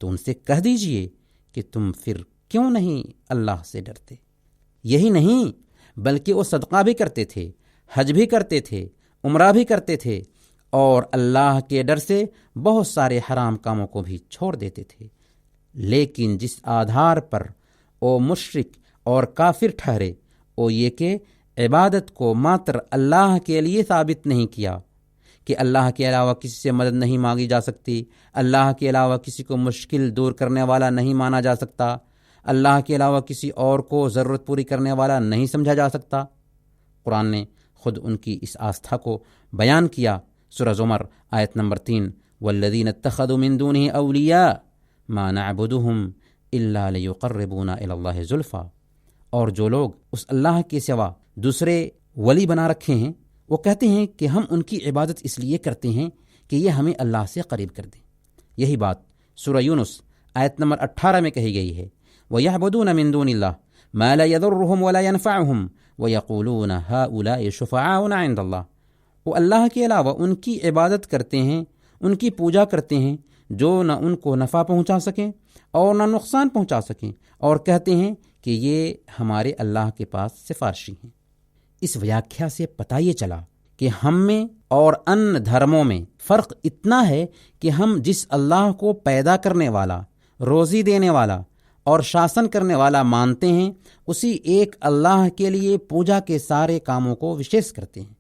تو ان سے کہہ دیجئے کہ تم پھر کیوں نہیں اللہ سے ڈرتے؟ یہی نہیں بلکہ وہ صدقہ بھی کرتے تھے، حج بھی کرتے تھے، عمرہ بھی کرتے تھے اور اللہ کے ڈر سے بہت سارے حرام کاموں کو بھی چھوڑ دیتے تھے۔ لیکن جس آدھار پر وہ مشرک اور کافر ٹھہرے وہ یہ کہ عبادت کو ماتر اللہ کے لیے ثابت نہیں کیا، کہ اللہ کے علاوہ کسی سے مدد نہیں مانگی جا سکتی، اللہ کے علاوہ کسی کو مشکل دور کرنے والا نہیں مانا جا سکتا، اللہ کے علاوہ کسی اور کو ضرورت پوری کرنے والا نہیں سمجھا جا سکتا۔ قرآن نے خود ان کی اس آستھا کو بیان کیا، سورہ زمر آیت نمبر 3، والذین اتخذوا من دونہ اولیاء ما نعبدهم الا لیقربونا الی اللہ زلفی، اور جو لوگ اس اللہ کے سوا دوسرے ولی بنا رکھے ہیں وہ کہتے ہیں کہ ہم ان کی عبادت اس لیے کرتے ہیں کہ یہ ہمیں اللہ سے قریب کر دیں۔ یہی بات سورہ یونس آیت نمبر 18 میں کہی گئی ہے، وَيَعْبُدُونَ مِن دُونِ اللَّهِ مَا لَا يَضُرُّهُمْ وَلَا يَنفَعُهُمْ وَيَقُولُونَ هَؤُلَاءِ شُفَعَاؤُنَا عِندَ اللَّهِ۔ وہ اللہ کے علاوہ ان کی عبادت کرتے ہیں، ان کی پوجا کرتے ہیں جو نہ ان کو نفع پہنچا سکیں اور نہ نقصان پہنچا سکیں، اور کہتے ہیں کہ یہ ہمارے اللہ کے پاس سفارشی ہیں۔ اس ویاکھیا سے پتہ یہ چلا کہ ہم میں اور ان دھرموں میں فرق اتنا ہے کہ ہم جس اللہ کو پیدا کرنے والا، روزی دینے والا اور شاسن کرنے والا مانتے ہیں، اسی ایک اللہ کے لیے پوجا کے سارے کاموں کو وشیش کرتے ہیں۔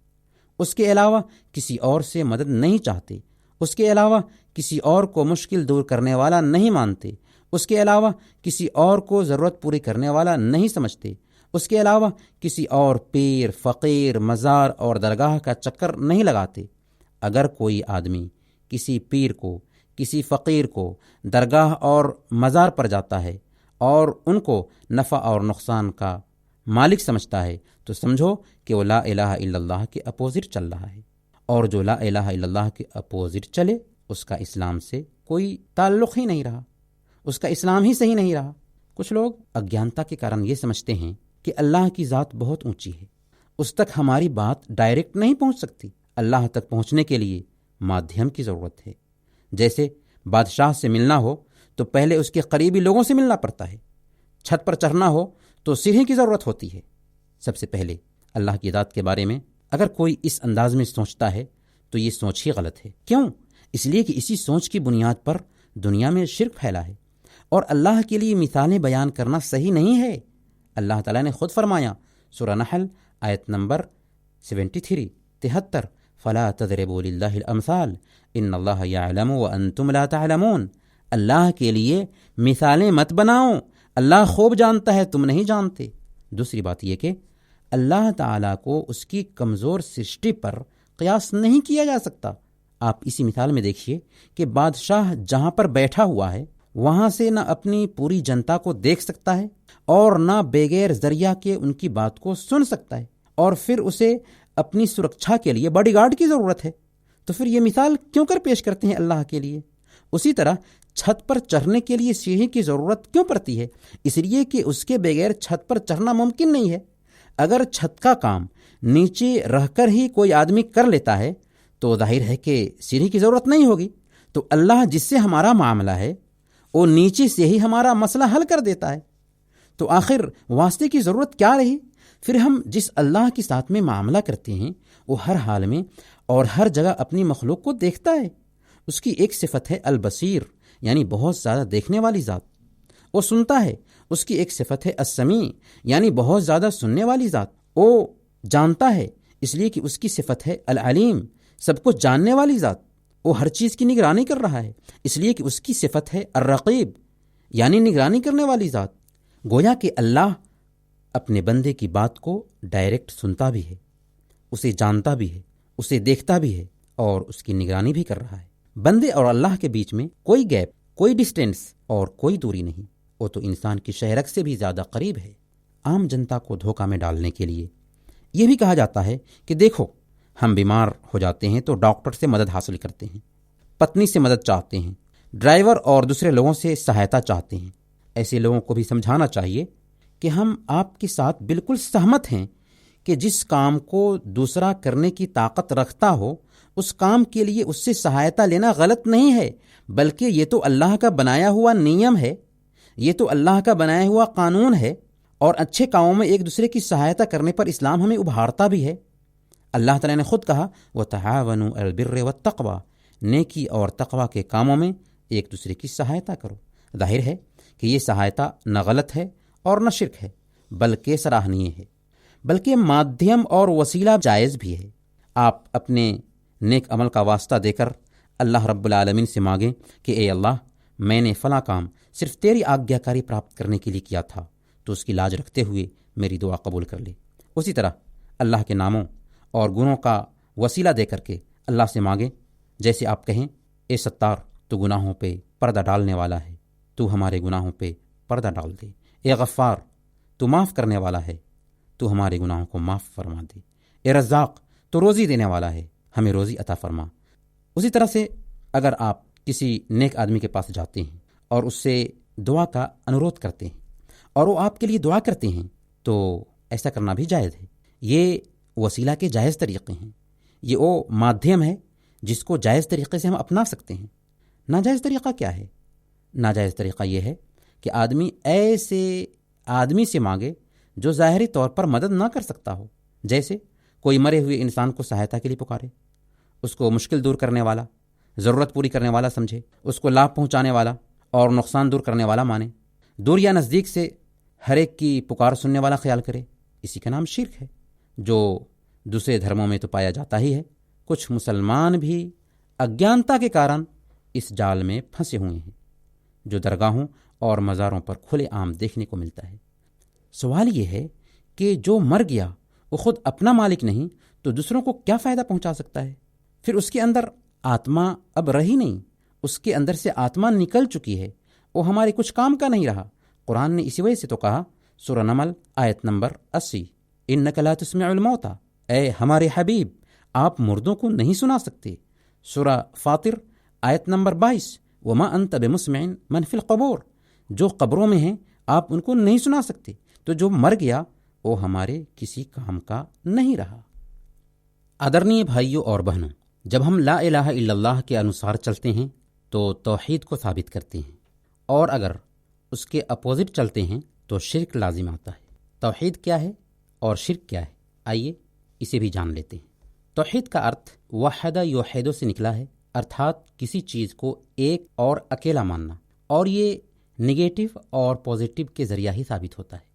اس کے علاوہ کسی اور سے مدد نہیں چاہتے، اس کے علاوہ کسی اور کو مشکل دور کرنے والا نہیں مانتے، اس کے علاوہ کسی اور کو ضرورت پوری کرنے والا نہیں سمجھتے، اس کے علاوہ کسی اور پیر، فقیر، مزار اور درگاہ کا چکر نہیں لگاتے۔ اگر کوئی آدمی کسی پیر کو، کسی فقیر کو درگاہ اور مزار پر جاتا ہے اور ان کو نفع اور نقصان کا مالک سمجھتا ہے تو سمجھو کہ وہ لا الہ الا اللہ کے اپوزٹ چل رہا ہے، اور جو لا الہ الا اللہ کے اپوزٹ چلے اس کا اسلام سے کوئی تعلق ہی نہیں رہا، اس کا اسلام ہی صحیح نہیں رہا۔ کچھ لوگ اگیانتا کے کارن یہ سمجھتے ہیں کہ اللہ کی ذات بہت اونچی ہے، اس تک ہماری بات ڈائریکٹ نہیں پہنچ سکتی۔ اللہ تک پہنچنے کے لیے مادھیم کی ضرورت ہے۔ جیسے بادشاہ سے ملنا ہو تو پہلے اس کے قریبی لوگوں سے ملنا پڑتا ہے۔ چھت پر چڑھنا ہو تو سیڑھی کی ضرورت ہوتی ہے۔ سب سے پہلے اللہ کی ذات کے بارے میں اگر کوئی اس انداز میں سوچتا ہے تو یہ سوچ ہی غلط ہے۔ کیوں؟ اس لیے کہ اسی سوچ کی بنیاد پر دنیا میں شرک پھیلا ہے، اور اللہ کے لیے مثالیں بیان کرنا صحیح نہیں ہے۔ اللہ تعالیٰ نے خود فرمایا، سورہ نحل آیت نمبر 73 فلا تضربوا للہ الامثال ان اللہ یعلم وانتم لا تعلمون۔ اللہ کے لیے مثالیں مت بناؤ، اللہ خوب جانتا ہے، تم نہیں جانتے۔ دوسری بات یہ کہ اللہ تعالیٰ کو اس کی کمزور سرشٹی پر قیاس نہیں کیا جا سکتا۔ آپ اسی مثال میں دیکھیے کہ بادشاہ جہاں پر بیٹھا ہوا ہے وہاں سے نہ اپنی پوری جنتا کو دیکھ سکتا ہے اور نہ بغیر ذریعہ کے ان کی بات کو سن سکتا ہے، اور پھر اسے اپنی سرکشا کے لیے باڈی گارڈ کی ضرورت ہے۔ تو پھر یہ مثال کیوں کر پیش کرتے ہیں اللہ کے لیے؟ اسی طرح چھت پر چڑھنے کے لیے سیڑھی کی ضرورت کیوں پڑتی ہے؟ اس لیے کہ اس کے بغیر چھت پر چڑھنا ممکن نہیں ہے۔ اگر چھت کا کام نیچے رہ کر ہی کوئی آدمی کر لیتا ہے تو ظاہر ہے کہ سیڑھی کی ضرورت نہیں ہوگی۔ تو اللہ جس سے ہمارا معاملہ ہے وہ نیچے سے ہی ہمارا مسئلہ حل کر دیتا ہے، تو آخر واسطے کی ضرورت کیا رہی؟ پھر ہم جس اللہ کے ساتھ میں معاملہ کرتے ہیں وہ ہر حال میں اور ہر جگہ اپنی مخلوق کو دیکھتا ہے۔ اس کی ایک صفت ہے البصیر، یعنی بہت زیادہ دیکھنے والی ذات۔ وہ سنتا ہے۔ اس کی ایک صفت ہے السمیع، یعنی بہت زیادہ سننے والی ذات۔ وہ جانتا ہے، اس لیے کہ اس کی صفت ہے العلیم، سب کچھ جاننے والی ذات۔ وہ ہر چیز کی نگرانی کر رہا ہے، اس لیے کہ اس کی صفت ہے الرقیب، یعنی نگرانی کرنے والی ذات۔ گویا کہ اللہ اپنے بندے کی بات کو ڈائریکٹ سنتا بھی ہے، اسے جانتا بھی ہے، اسے دیکھتا بھی ہے اور اس کی نگرانی بھی کر رہا ہے۔ بندے اور اللہ کے بیچ میں کوئی گیپ، کوئی ڈسٹینس اور کوئی دوری نہیں، وہ تو انسان کی شہرک سے بھی زیادہ قریب ہے۔ عام جنتا کو دھوکہ میں ڈالنے کے لیے یہ بھی کہا جاتا ہے کہ دیکھو، ہم بیمار ہو جاتے ہیں تو ڈاکٹر سے مدد حاصل کرتے ہیں، پتنی سے مدد چاہتے ہیں، ڈرائیور اور دوسرے لوگوں سے سہایتا چاہتے ہیں۔ ایسے لوگوں کو بھی سمجھانا چاہیے کہ ہم آپ کے ساتھ بالکل سہمت ہیں کہ جس کام کو دوسرا کرنے کی طاقت رکھتا ہو اس کام کے لیے اس سے سہایتا لینا غلط نہیں ہے، بلکہ یہ تو اللہ کا بنایا ہوا نیم ہے، یہ تو اللہ کا بنایا ہوا قانون ہے، اور اچھے کاموں میں ایک دوسرے کی سہایتا کرنے پر اسلام ہمیں ابھارتا بھی ہے۔ اللہ تعالیٰ نے خود کہا وَتَعَاوَنُوا عَلَى الْبِرِّ وَالتَّقْوَى، نیکی اور تقوی کے کاموں میں ایک دوسرے کی سہایتا کرو۔ ظاہر ہے کہ یہ سہایتا نہ غلط ہے اور نہ شرک ہے، بلکہ سراہنیہ ہے، بلکہ مادھیم اور وسیلہ جائز بھی ہے۔ آپ اپنے نیک عمل کا واسطہ دے کر اللہ رب العالمین سے مانگیں کہ اے اللہ، میں نے فلاں کام صرف تیری آگیاکاری پراپت کرنے کے لیے کیا تھا، تو اس کی لاج رکھتے ہوئے میری دعا قبول کر لے۔ اسی طرح اللہ کے ناموں اور گنوں کا وسیلہ دے کر کے اللہ سے مانگیں، جیسے آپ کہیں اے ستار، تو گناہوں پہ پردہ ڈالنے والا ہے، تو ہمارے گناہوں پہ پردہ ڈال دے۔ اے غفار، تو معاف کرنے والا ہے، تو ہمارے گناہوں کو معاف فرما دے۔ اے رزاق، تو روزی دینے والا ہے، ہمیں روزی عطا فرما۔ اسی طرح سے اگر آپ کسی نیک آدمی کے پاس جاتے ہیں اور اس سے دعا کا انورودھ کرتے ہیں اور وہ آپ کے لیے دعا کرتے ہیں تو ایسا کرنا بھی جائز ہے۔ یہ وسیلہ کے جائز طریقے ہیں، یہ وہ مادھیم ہے جس کو جائز طریقے سے ہم اپنا سکتے ہیں۔ ناجائز طریقہ کیا ہے؟ ناجائز طریقہ یہ ہے کہ آدمی ایسے آدمی سے مانگے جو ظاہری طور پر مدد نہ کر سکتا ہو، جیسے کوئی مرے ہوئے انسان کو سہایتا کے لیے پکارے، اس کو مشکل دور کرنے والا، ضرورت پوری کرنے والا سمجھے، اس کو لابھ پہنچانے والا اور نقصان دور کرنے والا مانے، دور یا نزدیک سے ہر ایک کی پکار سننے والا خیال کرے۔ اسی کا نام شرک ہے، جو دوسرے دھرموں میں تو پایا جاتا ہی ہے۔ کچھ مسلمان بھی اگیانتا کے کارن اس جال میں پھنسے ہوئے ہیں، جو درگاہوں اور مزاروں پر کھلے عام دیکھنے کو ملتا ہے۔ سوال یہ ہے کہ جو مر گیا وہ خود اپنا مالک نہیں تو دوسروں کو کیا فائدہ پہنچا سکتا ہے؟ پھر اس کے اندر آتما اب رہی نہیں، اس کے اندر سے آتما نکل چکی ہے، وہ ہمارے کچھ کام کا نہیں رہا۔ قرآن نے اسی وجہ سے تو کہا، سورہ نمل آیت نمبر 80، اِنَّكَ لَا تُسْمِعُ الْمَوْتَى، اے ہمارے حبیب آپ مردوں کو نہیں سنا سکتے۔ سورہ فاطر آیت نمبر 22، وَمَا أَنْتَ بِمُسْمِعٍ مَنْ فِي الْقُبُورِ، جو قبروں میں ہیں آپ ان کو نہیں سنا سکتے۔ تو جو مر گیا وہ ہمارے کسی کام کا نہیں رہا۔ آدرنیے بھائیوں اور بہنوں، جب ہم لا الہ الا اللہ کے انوسار چلتے ہیں تو توحید کو ثابت کرتے ہیں، اور اگر اس کے اپوزٹ چلتے ہیں تو شرک لازم آتا ہے۔ توحید کیا ہے اور شرک کیا ہے، آئیے اسے بھی جان لیتے ہیں۔ توحید کا ارتھ وحد یوحد سے نکلا ہے، ارتھات کسی چیز کو ایک اور اکیلا ماننا، اور یہ نگیٹو اور پازیٹو کے ذریعہ ہی ثابت ہوتا ہے،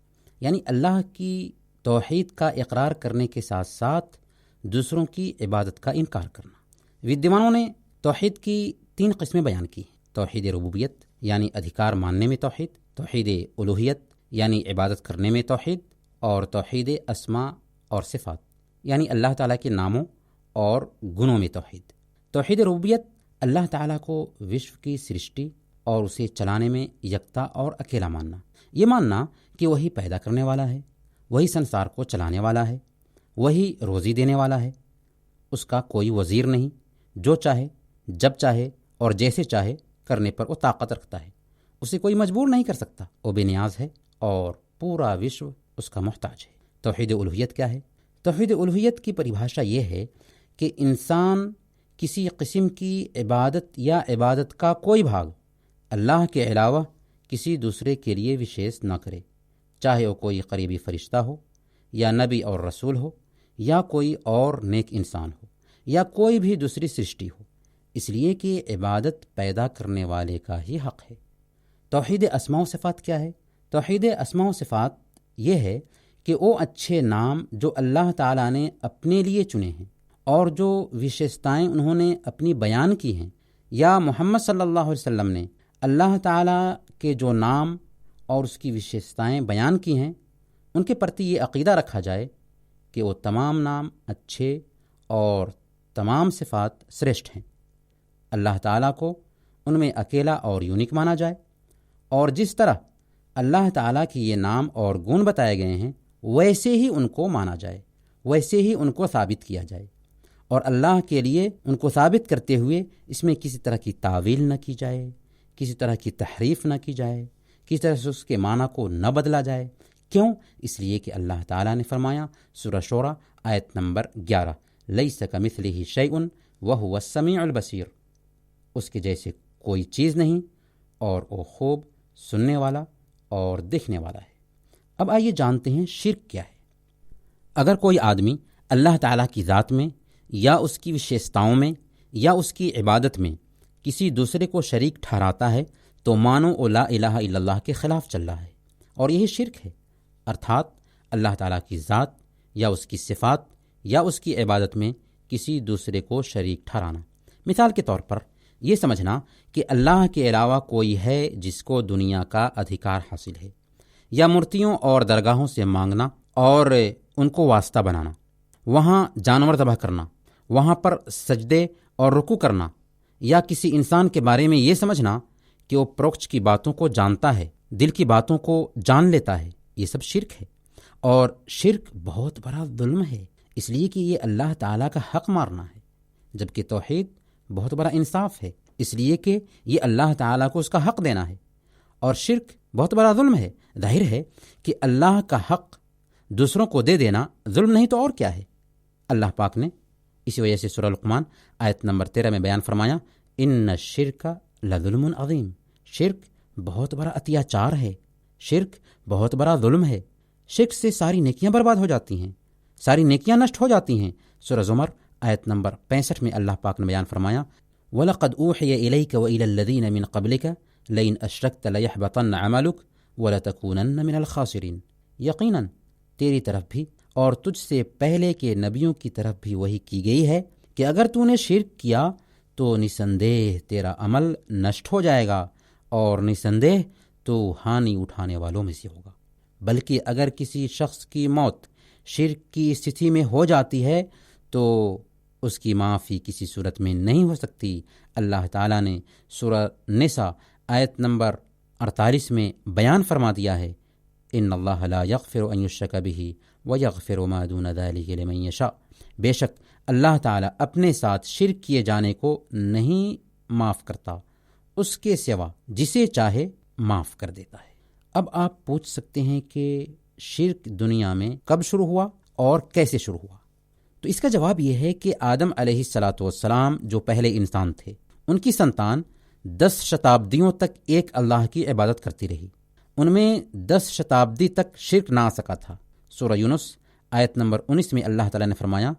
یعنی اللہ کی توحید کا اقرار کرنے کے ساتھ ساتھ دوسروں کی عبادت کا انکار کرنا۔ ودیمانوں نے توحید کی 3 قسمیں بیان کی، توحید ربوبیت یعنی ادھیکار ماننے میں توحید، توحید الوہیت یعنی عبادت کرنے میں توحید، اور توحید اسماء اور صفات یعنی اللہ تعالیٰ کے ناموں اور گنوں میں توحید۔ توحید ربوبیت اللہ تعالیٰ کو وشو کی سرشٹی اور اسے چلانے میں یکتا اور اکیلا ماننا، یہ ماننا کہ وہی پیدا کرنے والا ہے، وہی سنسار کو چلانے والا ہے، وہی روزی دینے والا ہے، اس کا کوئی وزیر نہیں، جو چاہے جب چاہے اور جیسے چاہے کرنے پر وہ طاقت رکھتا ہے، اسے کوئی مجبور نہیں کر سکتا، وہ بے نیاز ہے اور پورا وشو اس کا محتاج ہے۔ توحید الوہیت کیا ہے؟ توحید الوہیت کی پریبھاشا یہ ہے کہ انسان کسی قسم کی عبادت یا عبادت کا کوئی بھاگ اللہ کے علاوہ کسی دوسرے کے لیے وشیش نہ کرے، چاہے وہ کوئی قریبی فرشتہ ہو یا نبی اور رسول ہو یا کوئی اور نیک انسان ہو یا کوئی بھی دوسری سرشٹی ہو، اس لیے کہ عبادت پیدا کرنے والے کا ہی حق ہے۔ توحید اسماء و صفات کیا ہے؟ توحید اسماء و صفات یہ ہے کہ وہ اچھے نام جو اللہ تعالیٰ نے اپنے لیے چنے ہیں اور جو وشیشتائیں انہوں نے اپنی بیان کی ہیں، یا محمد صلی اللہ علیہ وسلم نے اللہ تعالیٰ کے جو نام اور اس کی وشیشتائیں بیان کی ہیں، ان کے پرتی یہ عقیدہ رکھا جائے کہ وہ تمام نام اچھے اور تمام صفات سریشٹھ ہیں، اللہ تعالیٰ کو ان میں اکیلا اور یونیک مانا جائے، اور جس طرح اللہ تعالیٰ کی یہ نام اور گن بتائے گئے ہیں ویسے ہی ان کو مانا جائے، ویسے ہی ان کو ثابت کیا جائے، اور اللہ کے لیے ان کو ثابت کرتے ہوئے اس میں کسی طرح کی تعویل نہ کی جائے، کسی طرح کی تحریف نہ کی جائے، کسی طرح سے اس کے معنی کو نہ بدلا جائے۔ کیوں؟ اس لیے کہ اللہ تعالیٰ نے فرمایا سورہ شورى آیت نمبر 11، لیس کمثلہ شیء وہو السمیع البصیر، اس کے جیسے کوئی چیز نہیں اور وہ خوب سننے والا اور دیکھنے والا ہے۔ اب آئیے جانتے ہیں شرک کیا ہے۔ اگر کوئی آدمی اللہ تعالیٰ کی ذات میں یا اس کی وشیشتاؤں میں یا اس کی عبادت میں کسی دوسرے کو شریک ٹھہراتا ہے تو مانو او لا الہ الا اللہ کے خلاف چل رہا ہے، اور یہی شرک ہے، ارتھات اللہ تعالیٰ کی ذات یا اس کی صفات یا اس کی عبادت میں کسی دوسرے کو شریک ٹھہرانا۔ مثال کے طور پر یہ سمجھنا کہ اللہ کے علاوہ کوئی ہے جس کو دنیا کا ادھیکار حاصل ہے، یا مورتیوں اور درگاہوں سے مانگنا اور ان کو واسطہ بنانا، وہاں جانور ذبح کرنا، وہاں پر سجدے اور رکوع کرنا، یا کسی انسان کے بارے میں یہ سمجھنا کہ وہ پروکچ کی باتوں کو جانتا ہے، دل کی باتوں کو جان لیتا ہے، یہ سب شرک ہے، اور شرک بہت بڑا ظلم ہے، اس لیے کہ یہ اللہ تعالیٰ کا حق مارنا ہے، جبکہ توحید بہت بڑا انصاف ہے، اس لیے کہ یہ اللہ تعالیٰ کو اس کا حق دینا ہے، اور شرک بہت بڑا ظلم ہے۔ ظاہر ہے کہ اللہ کا حق دوسروں کو دے دینا ظلم نہیں تو اور کیا ہے۔ اللہ پاک نے اسی وجہ سے سورہ لقمان آیت نمبر 13 میں بیان فرمایا، ان الشرک لظلم عظیم، شرک بہت بڑا اتیاچار ہے، شرک بہت بڑا ظلم ہے، شرک سے ساری نیکیاں برباد ہو جاتی ہیں، ساری نیکیاں نشٹ ہو جاتی ہیں۔ سورہ زمر آیت نمبر 65 میں اللہ پاک نے بیان فرمایا، وَلَقَدْ أُوحِيَ إِلَيْكَ وَإِلَى الَّذِينَ مِنْ قَبْلِكَ لَئِنْ أَشْرَكْتَ لَيَحْبَطَنَّ عَمَلُكَ وَلَتَكُونَنَّ مِنَ الْخَاسِرِينَ، یقیناً تیری طرف بھی اور تجھ سے پہلے کے نبیوں کی طرف بھی وہی کی گئی ہے کہ اگر تو نے شرک کیا تو نسندیہ تیرا عمل نشٹ ہو جائے گا اور نسندیہ تو ہانی اٹھانے والوں میں سے ہوگا۔ بلکہ اگر کسی شخص کی موت شرک کی استھتی میں ہو جاتی ہے تو اس کی معافی کسی صورت میں نہیں ہو سکتی۔ اللہ تعالیٰ نے سورہ نساء آیت نمبر 48 میں بیان فرما دیا ہے، ان اللہ لا یغفر ان یشرک بہ ویغفر ما دون ذلک لمن یشاء، بے شک اللہ تعالیٰ اپنے ساتھ شرک کیے جانے کو نہیں معاف کرتا، اس کے سوا جسے چاہے معاف کر دیتا ہے۔ اب آپ پوچھ سکتے ہیں کہ شرک دنیا میں کب شروع ہوا اور کیسے شروع ہوا؟ تو اس کا جواب یہ ہے کہ آدم علیہ الصلاۃ والسلام جو پہلے انسان تھے، ان کی سنتان 10 شتابدیوں تک ایک اللہ کی عبادت کرتی رہی، ان میں 10 شتابدی تک شرک نہ آ سکا تھا۔ سورہ یونس آیت نمبر 19 میں اللہ تعالیٰ نے فرمایا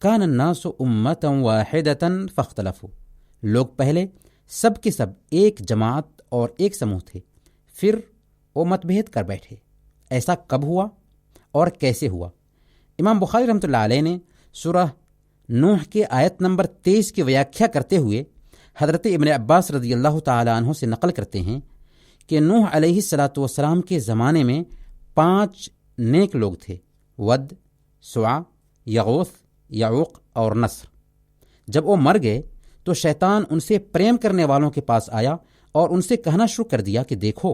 کان الناس امۃ واحدۃ فاختلفوا، لوگ پہلے سب کے سب ایک جماعت اور ایک سموہ تھے، پھر وہ متبھید کر بیٹھے۔ ایسا کب ہوا اور کیسے ہوا؟ امام بخاری رحمۃ اللہ علیہ نے سورہ نوح کے آیت نمبر 23 کی ویاخیا کرتے ہوئے حضرت ابن عباس رضی اللہ تعالیٰ عنہ سے نقل کرتے ہیں کہ نوح علیہ السلام کے زمانے میں 5 نیک لوگ تھے، ود، سوا، یغوث، یعوق اور نصر۔ جب وہ مر گئے تو شیطان ان سے پریم کرنے والوں کے پاس آیا اور ان سے کہنا شروع کر دیا کہ دیکھو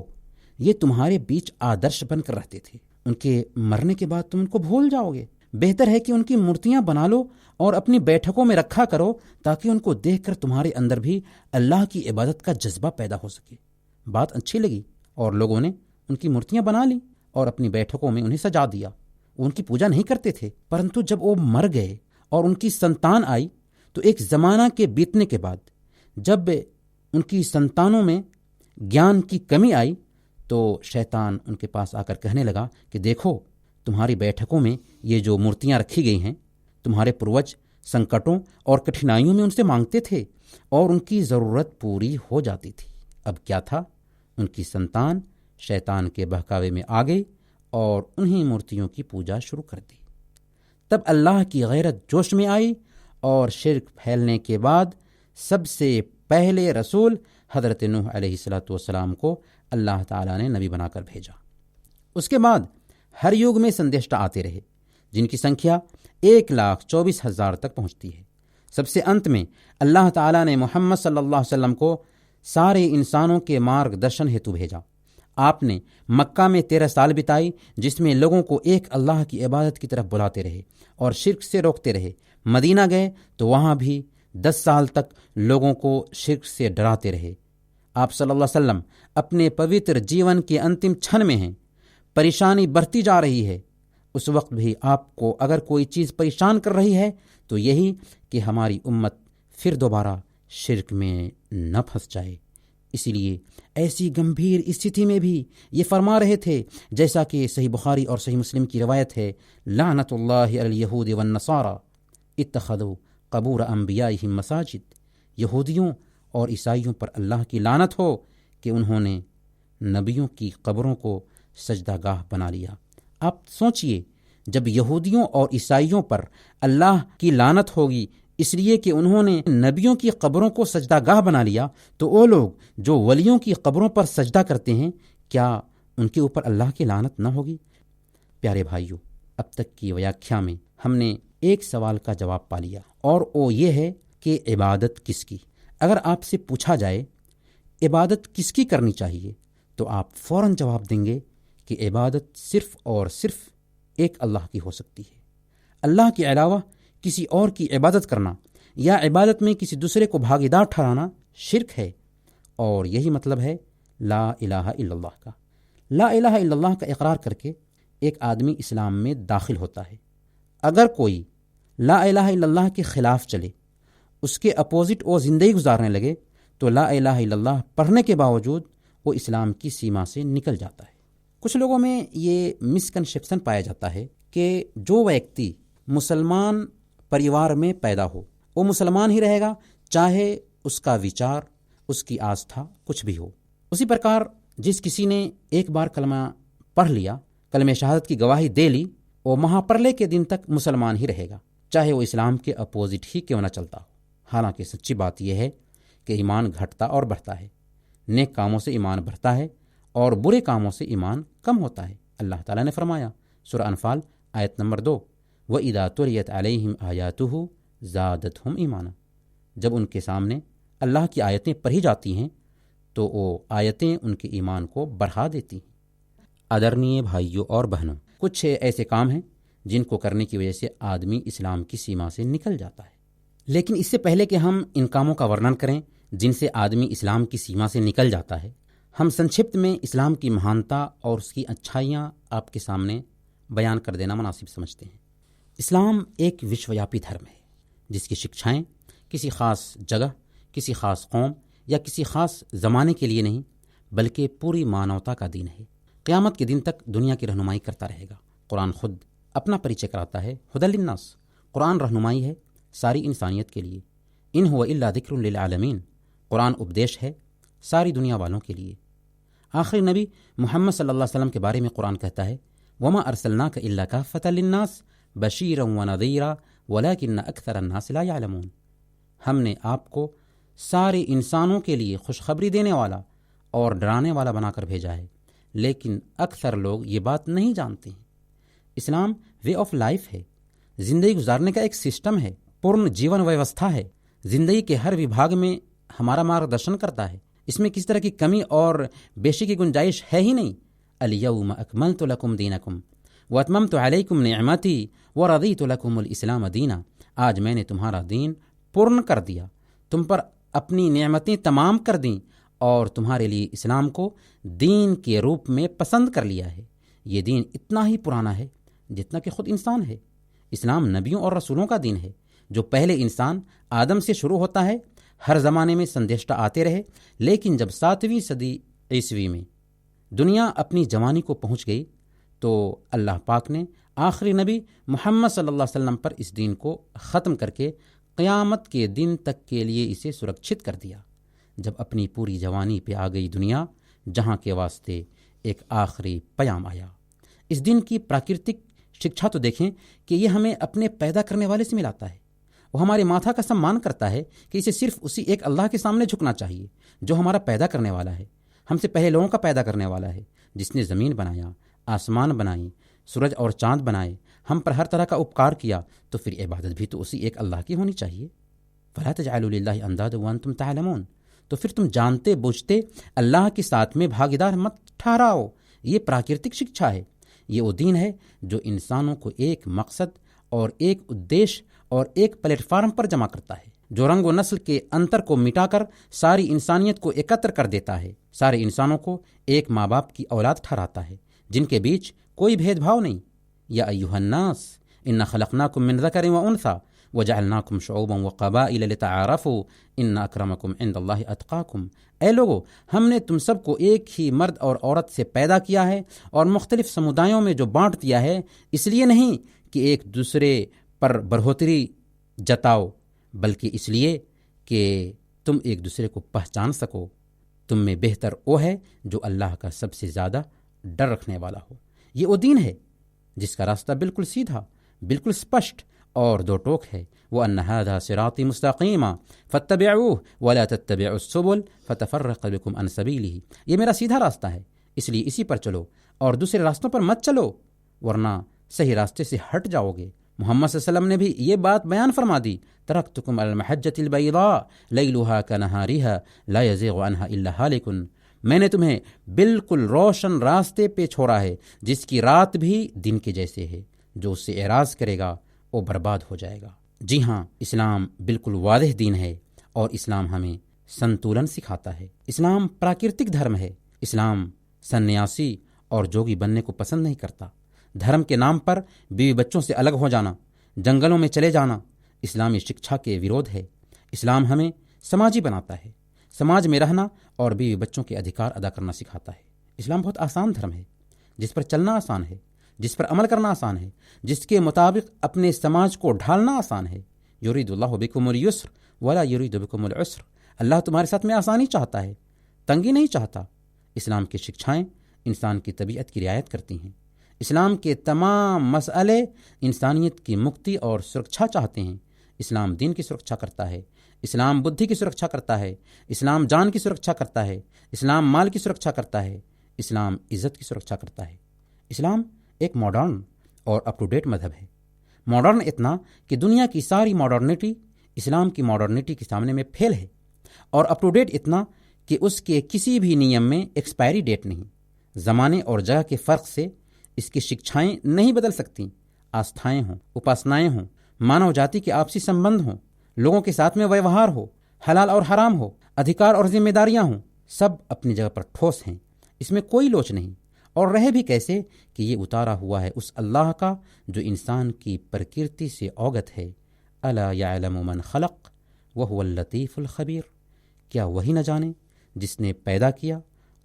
یہ تمہارے بیچ آدرش بن کر رہتے تھے، ان کے مرنے کے بعد تم ان کو بھول جاؤ گے، بہتر ہے کہ ان کی مورتیاں بنا لو اور اپنی بیٹھکوں میں رکھا کرو تاکہ ان کو دیکھ کر تمہارے اندر بھی اللہ کی عبادت کا جذبہ پیدا ہو سکے۔ بات اچھی لگی اور لوگوں نے ان کی مورتیاں بنا لی اور اپنی بیٹھکوں میں انہیں سجا دیا۔ ان کی پوجا نہیں کرتے تھے، پرنتو جب وہ مر گئے اور ان کی سنتان آئی تو ایک زمانہ کے بیتنے کے بعد جب ان کی سنتانوں میں گیان کی کمی آئی تو شیطان ان کے پاس آ کر کہنے لگا کہ دیکھو تمہاری بیٹھکوں میں یہ جو مورتیاں رکھی گئی ہیں، تمہارے پروج سنکٹوں اور کٹھنائیوں میں ان سے مانگتے تھے اور ان کی ضرورت پوری ہو جاتی تھی۔ اب کیا تھا؟ ان کی سنتان شیطان کے بہکاوے میں آ گئی اور انہیں مورتیوں کی پوجا شروع کر دی۔ تب اللہ کی غیرت جوش میں آئی اور شرک پھیلنے کے بعد سب سے پہلے رسول حضرت نوح علیہ السلام کو اللہ تعالیٰ نے نبی بنا کر بھیجا۔ اس کے بعد ہر یوگ میں سندیشٹا آتے رہے جن کی سنکھیا 1,24,000 تک پہنچتی ہے۔ سب سے انت میں اللہ تعالیٰ نے محمد صلی اللہ علیہ وسلم کو سارے انسانوں کے مارگ درشن ہیتو بھیجا۔ آپ نے مکہ میں 13 سال بتائی جس میں لوگوں کو ایک اللہ کی عبادت کی طرف بلاتے رہے اور شرک سے روکتے رہے۔ مدینہ گئے تو وہاں بھی 10 سال تک لوگوں کو شرک سے ڈراتے رہے۔ آپ صلی اللہ علیہ وسلم اپنے پوتر جیون کے انتم چھن میں ہیں، پریشانی بڑھتی جا رہی ہے۔ اس وقت بھی آپ کو اگر کوئی چیز پریشان کر رہی ہے تو یہی کہ ہماری امت پھر دوبارہ شرک میں نہ پھنس جائے۔ اسی لیے ایسی گمبھیر استھتی میں بھی یہ فرما رہے تھے جیسا کہ صحیح بخاری اور صحیح مسلم کی روایت ہے، لعنت اللہ علی الیہود والنصارى اتخذوا قبور انبیائہم مساجد۔ یہودیوں اور عیسائیوں پر اللہ کی لعنت ہو کہ انہوں نے نبیوں کی قبروں کو سجدہ گاہ بنا لیا۔ آپ سوچئے جب یہودیوں اور عیسائیوں پر اللہ کی لعنت ہوگی اس لیے کہ انہوں نے نبیوں کی قبروں کو سجدہ گاہ بنا لیا، تو وہ لوگ جو ولیوں کی قبروں پر سجدہ کرتے ہیں کیا ان کے اوپر اللہ کی لعنت نہ ہوگی؟ پیارے بھائیوں، اب تک کی ویاخیا میں ہم نے ایک سوال کا جواب پا لیا اور وہ یہ ہے کہ عبادت کس کی؟ اگر آپ سے پوچھا جائے عبادت کس کی کرنی چاہیے تو آپ فوراً جواب دیں گے کہ عبادت صرف اور صرف ایک اللہ کی ہو سکتی ہے۔ اللہ کے علاوہ کسی اور کی عبادت کرنا یا عبادت میں کسی دوسرے کو بھاگیدار ٹھہرانا شرک ہے، اور یہی مطلب ہے لا الہ الا اللہ کا۔ لا الہ الا اللہ کا اقرار کر کے ایک آدمی اسلام میں داخل ہوتا ہے۔ اگر کوئی لا الہ الا اللہ کے خلاف چلے، اس کے اپوزٹ وہ زندگی گزارنے لگے، تو لا الہ الا اللہ پڑھنے کے باوجود وہ اسلام کی سیما سے نکل جاتا ہے۔ کچھ لوگوں میں یہ مسکنسیپشن پایا جاتا ہے کہ جو ویکتی مسلمان پریوار میں پیدا ہو وہ مسلمان ہی رہے گا، چاہے اس کا وچار، اس کی آستھا کچھ بھی ہو۔ اسی پرکار جس کسی نے ایک بار کلمہ پڑھ لیا، کلمہ شہادت کی گواہی دے لی، وہ مہاپرلے کے دن تک مسلمان ہی رہے گا، چاہے وہ اسلام کے اپوزٹ ہی کیوں نہ چلتا ہو۔ حالانکہ سچی بات یہ ہے کہ ایمان گھٹتا اور بڑھتا ہے، نیک کاموں سے ایمان بڑھتا ہے اور برے کاموں سے ایمان کم ہوتا ہے۔ اللہ تعالیٰ نے فرمایا سورہ انفال آیت نمبر 2، وَإِذَا تُلِيَتْ عَلَيْهِمْ آيَاتُهُ زَادَتْهُمْ ایمانا۔ جب ان کے سامنے اللہ کی آیتیں پڑھی جاتی ہیں تو وہ آیتیں ان کے ایمان کو بڑھا دیتی ہیں۔ آدرنیے بھائیوں اور بہنوں، کچھ ایسے کام ہیں جن کو کرنے کی وجہ سے آدمی اسلام کی سیما سے نکل جاتا ہے، لیکن اس سے پہلے کہ ہم ان کاموں کا ورنن کریں جن سے آدمی اسلام کی سیما سے نکل جاتا ہے، ہم سنکشپت میں اسلام کی مہانتا اور اس کی اچھائیاں آپ کے سامنے بیان کر دینا مناسب سمجھتے ہیں۔ اسلام ایک وشویاپی دھرم ہے جس کی شکشائیں کسی خاص جگہ، کسی خاص قوم یا کسی خاص زمانے کے لیے نہیں، بلکہ پوری مانوتا کا دین ہے۔ قیامت کے دن تک دنیا کی رہنمائی کرتا رہے گا۔ قرآن خود اپنا پریچے کراتا ہے، ھدی للناس۔ قرآن رہنمائی ہے ساری انسانیت کے لیے۔ ان هو الا ذکر للعالمین، قرآن اپدیش ہے ساری دنیا والوں کے لیے۔ آخری نبی محمد صلی اللہ علیہ وسلم کے بارے میں قرآن کہتا ہے وما ارسلناک الا کافۃ للناس بشیرا ونذیرا ولکن اکثر الناس لا یعلمون۔ ہم نے آپ کو سارے انسانوں کے لیے خوشخبری دینے والا اور ڈرانے والا بنا کر بھیجا ہے، لیکن اکثر لوگ یہ بات نہیں جانتے ہیں۔ اسلام وے آف لائف ہے، زندگی گزارنے کا ایک سسٹم ہے، پورن جیون ویوستھا ہے۔ زندگی کے ہر وبھاگ میں ہمارا مارگدرشن کرتا ہے۔ اس میں کسی طرح کی کمی اور بیشی کی گنجائش ہے ہی نہیں۔ الیوم اکملت لکم دینکم واتممت علیکم نعمتی ورضیت لکم الاسلام دینا۔ آج میں نے تمہارا دین پورن کر دیا، تم پر اپنی نعمتیں تمام کر دیں اور تمہارے لیے اسلام کو دین کے روپ میں پسند کر لیا ہے۔ یہ دین اتنا ہی پرانا ہے جتنا کہ خود انسان ہے۔ اسلام نبیوں اور رسولوں کا دین ہے، جو پہلے انسان آدم سے شروع ہوتا ہے۔ ہر زمانے میں سندیشتہ آتے رہے، لیکن جب 7ویں صدی عیسوی میں دنیا اپنی جوانی کو پہنچ گئی تو اللہ پاک نے آخری نبی محمد صلی اللہ علیہ وسلم پر اس دین کو ختم کر کے قیامت کے دن تک کے لیے اسے سرکشت کر دیا۔ جب اپنی پوری جوانی پہ آ گئی دنیا، جہاں کے واسطے ایک آخری پیام آیا۔ اس دن کی پراکرتک شکچھا تو دیکھیں کہ یہ ہمیں اپنے پیدا کرنے والے سے ملاتا ہے۔ وہ ہمارے ماتھا کا سمان کرتا ہے کہ اسے صرف اسی ایک اللہ کے سامنے جھکنا چاہیے جو ہمارا پیدا کرنے والا ہے، ہم سے پہلے لوگوں کا پیدا کرنے والا ہے، جس نے زمین بنایا، آسمان بنائی، سورج اور چاند بنائے، ہم پر ہر طرح کا اپکار کیا، تو پھر عبادت بھی تو اسی ایک اللہ کی ہونی چاہیے۔ فلا تجعلوا للہ اندادا وانتم تعلمون۔ تو پھر تم جانتے بوجھتے اللہ کے ساتھ میں بھاگیدار مت ٹھہراؤ۔ یہ پراکرتک شکچھا ہے۔ یہ وہ دین ہے جو انسانوں کو ایک مقصد اور ایک ادیش اور ایک پلیٹ فارم پر جمع کرتا ہے، جو رنگ و نسل کے انتر کو مٹا کر ساری انسانیت کو ایکتر کر دیتا ہے، سارے انسانوں کو ایک ماں باپ کی اولاد ٹھہراتا ہے، جن کے بیچ کوئی بھید بھاؤ نہیں۔ یا ایھا الناس انا خلقناکم من ذکر و انثی وجعلناکم شعوبا وقبائل لتعارفوا ان اکرمکم عند اللہ اتقاکم۔ اے لوگو، ہم نے تم سب کو ایک ہی مرد اور عورت سے پیدا کیا ہے اور مختلف سمودایوں میں جو بانٹ دیا ہے، اس لیے نہیں کہ ایک دوسرے پر بڑھوتری جتاؤ، بلکہ اس لیے کہ تم ایک دوسرے کو پہچان سکو۔ تم میں بہتر وہ ہے جو اللہ کا سب سے زیادہ ڈر رکھنے والا ہو۔ یہ وہ دین ہے جس کا راستہ بالکل سیدھا، بالکل اسپشٹ اور دو ٹوک ہے۔ وَأَنَّ هَذَا صِرَاطِي مُسْتَقِيمًا فَاتَّبِعُوهُ وَلَا تَتَّبِعُوا السُّبُلَ فَتَفَرَّقَ بِكُمْ عَنْ سَبِيلِهِ۔ یہ میرا سیدھا راستہ ہے، اس لیے اسی پر چلو اور دوسرے راستوں پر مت چلو، ورنہ صحیح راستے سے ہٹ جاؤ گے۔ محمد صلی اللہ علیہ وسلم نے بھی یہ بات بیان فرما دی، ترکتکم علی المحجۃ البیضاء لیلها کنہارها لا یزیغ عنها الا ہالک۔ میں نے تمہیں بالکل روشن راستے پہ چھوڑا ہے جس کی رات بھی دن کے جیسے ہے، جو اس سے اعراض کرے گا وہ برباد ہو جائے گا۔ جی ہاں، اسلام بالکل واضح دین ہے اور اسلام ہمیں سنتولن سکھاتا ہے۔ اسلام پراکرتک دھرم ہے۔ اسلام سنیاسی اور جوگی بننے کو پسند نہیں کرتا۔ دھرم کے نام پر بیوی بچوں سے الگ ہو جانا، جنگلوں میں چلے جانا اسلامی شکچھا کے ویرودھ ہے۔ اسلام ہمیں سماجی بناتا ہے، سماج میں رہنا اور بیوی بچوں کے ادھیکار ادا کرنا سکھاتا ہے۔ اسلام بہت آسان دھرم ہے، جس پر چلنا آسان ہے، جس پر عمل کرنا آسان ہے، جس کے مطابق اپنے سماج کو ڈھالنا آسان ہے۔ یرید اللہ بکم اليسر ولا یرید بکم العسر۔ اللہ تمہارے ساتھ میں آسانی چاہتا ہے، تنگی نہیں چاہتا۔ اسلام کی شکچھائیں انسان کی طبیعت کی رعایت کرتی ہیں۔ اسلام کے تمام مسئلے انسانیت کی مکتی اور سرکشا چاہتے ہیں۔ اسلام دین کی سرکشا کرتا ہے، اسلام بدھی کی سرکشا کرتا ہے، اسلام جان کی سرکشا کرتا ہے، اسلام مال کی سرکشا کرتا ہے، اسلام عزت کی سرکشا کرتا ہے۔ اسلام ایک ماڈرن اور اپ ٹو ڈیٹ مذہب ہے۔ ماڈرن اتنا کہ دنیا کی ساری ماڈرنٹی اسلام کی ماڈرنٹی کے سامنے میں فیل ہے، اور اپ ٹو ڈیٹ اتنا کہ اس کے کسی بھی نیم میں ایکسپائری ڈیٹ نہیں۔ زمانے اور جگہ کے فرق سے اس کی شکچھائیں نہیں بدل سکتی۔ آستھائیں ہوں، اپاسنائیں ہوں، مانو جاتی کے آپسی سمبند ہوں، لوگوں کے ساتھ میں ویوہار ہو، حلال اور حرام ہو، ادھیکار اور ذمہ داریاں ہوں، سب اپنی جگہ پر ٹھوس ہیں، اس میں کوئی لوچ نہیں۔ اور رہے بھی کیسے کہ یہ اتارا ہوا ہے اس اللہ کا جو انسان کی پرکرتی سے اوگت ہے۔ الا یعلم من خلق وهو اللطیف الخبیر۔ کیا وہی نہ جانے جس نے پیدا کیا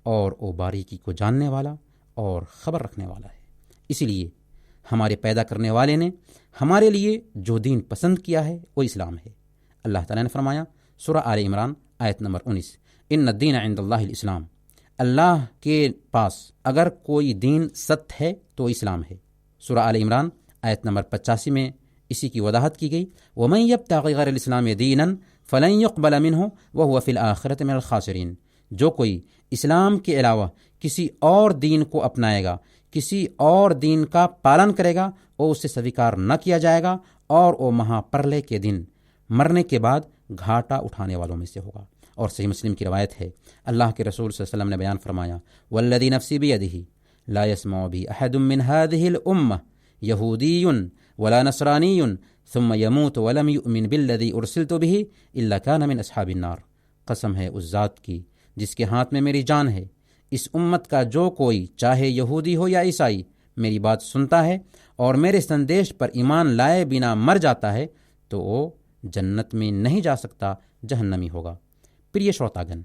اور وہ باریکی کو جاننے والا اور خبر رکھنے والا ہے۔ اسی لیے ہمارے پیدا کرنے والے نے ہمارے لیے جو دین پسند کیا ہے وہ اسلام ہے۔ اللہ تعالیٰ نے فرمایا سورہ آل عمران آیت نمبر 19، ان الدین عند اللہ الاسلام، اللہ کے پاس اگر کوئی دین ست ہے تو اسلام ہے۔ سورہ آل عمران آیت نمبر 85 میں اسی کی وضاحت کی گئی، وَمَن يَبْتَغِ غَيْرَ الْإِسْلَامِ دِينًا فَلَن يُقْبَلَ مِنْهُ وَهُوَ فِي الْآخِرَةِ مِنَ الْخَاسِرِينَ، جو کوئی اسلام کے علاوہ کسی اور دین کو اپنائے گا، کسی اور دین کا پالن کرے گا، وہ اسے سویکار نہ کیا جائے گا اور وہ مہا پرلے کے دن مرنے کے بعد گھاٹا اٹھانے والوں میں سے ہوگا۔ اور صحیح مسلم کی روایت ہے، اللہ کے رسول صلی اللہ علیہ وسلم نے بیان فرمایا، والذی نفسی بیدہ لا یسمع بی احد من هذه الامہ یہودی ولا نصرانی ثم يموت ولم يؤمن بالذی ارسلت به الا كان من اصحاب النار، قسم ہے اس ذات کی جس کے ہاتھ میں میری جان ہے، اس امت کا جو کوئی چاہے یہودی ہو یا عیسائی میری بات سنتا ہے اور میرے سندیش پر ایمان لائے بنا مر جاتا ہے تو وہ جنت میں نہیں جا سکتا، جہنمی ہوگا۔ پریہ شروتاگن،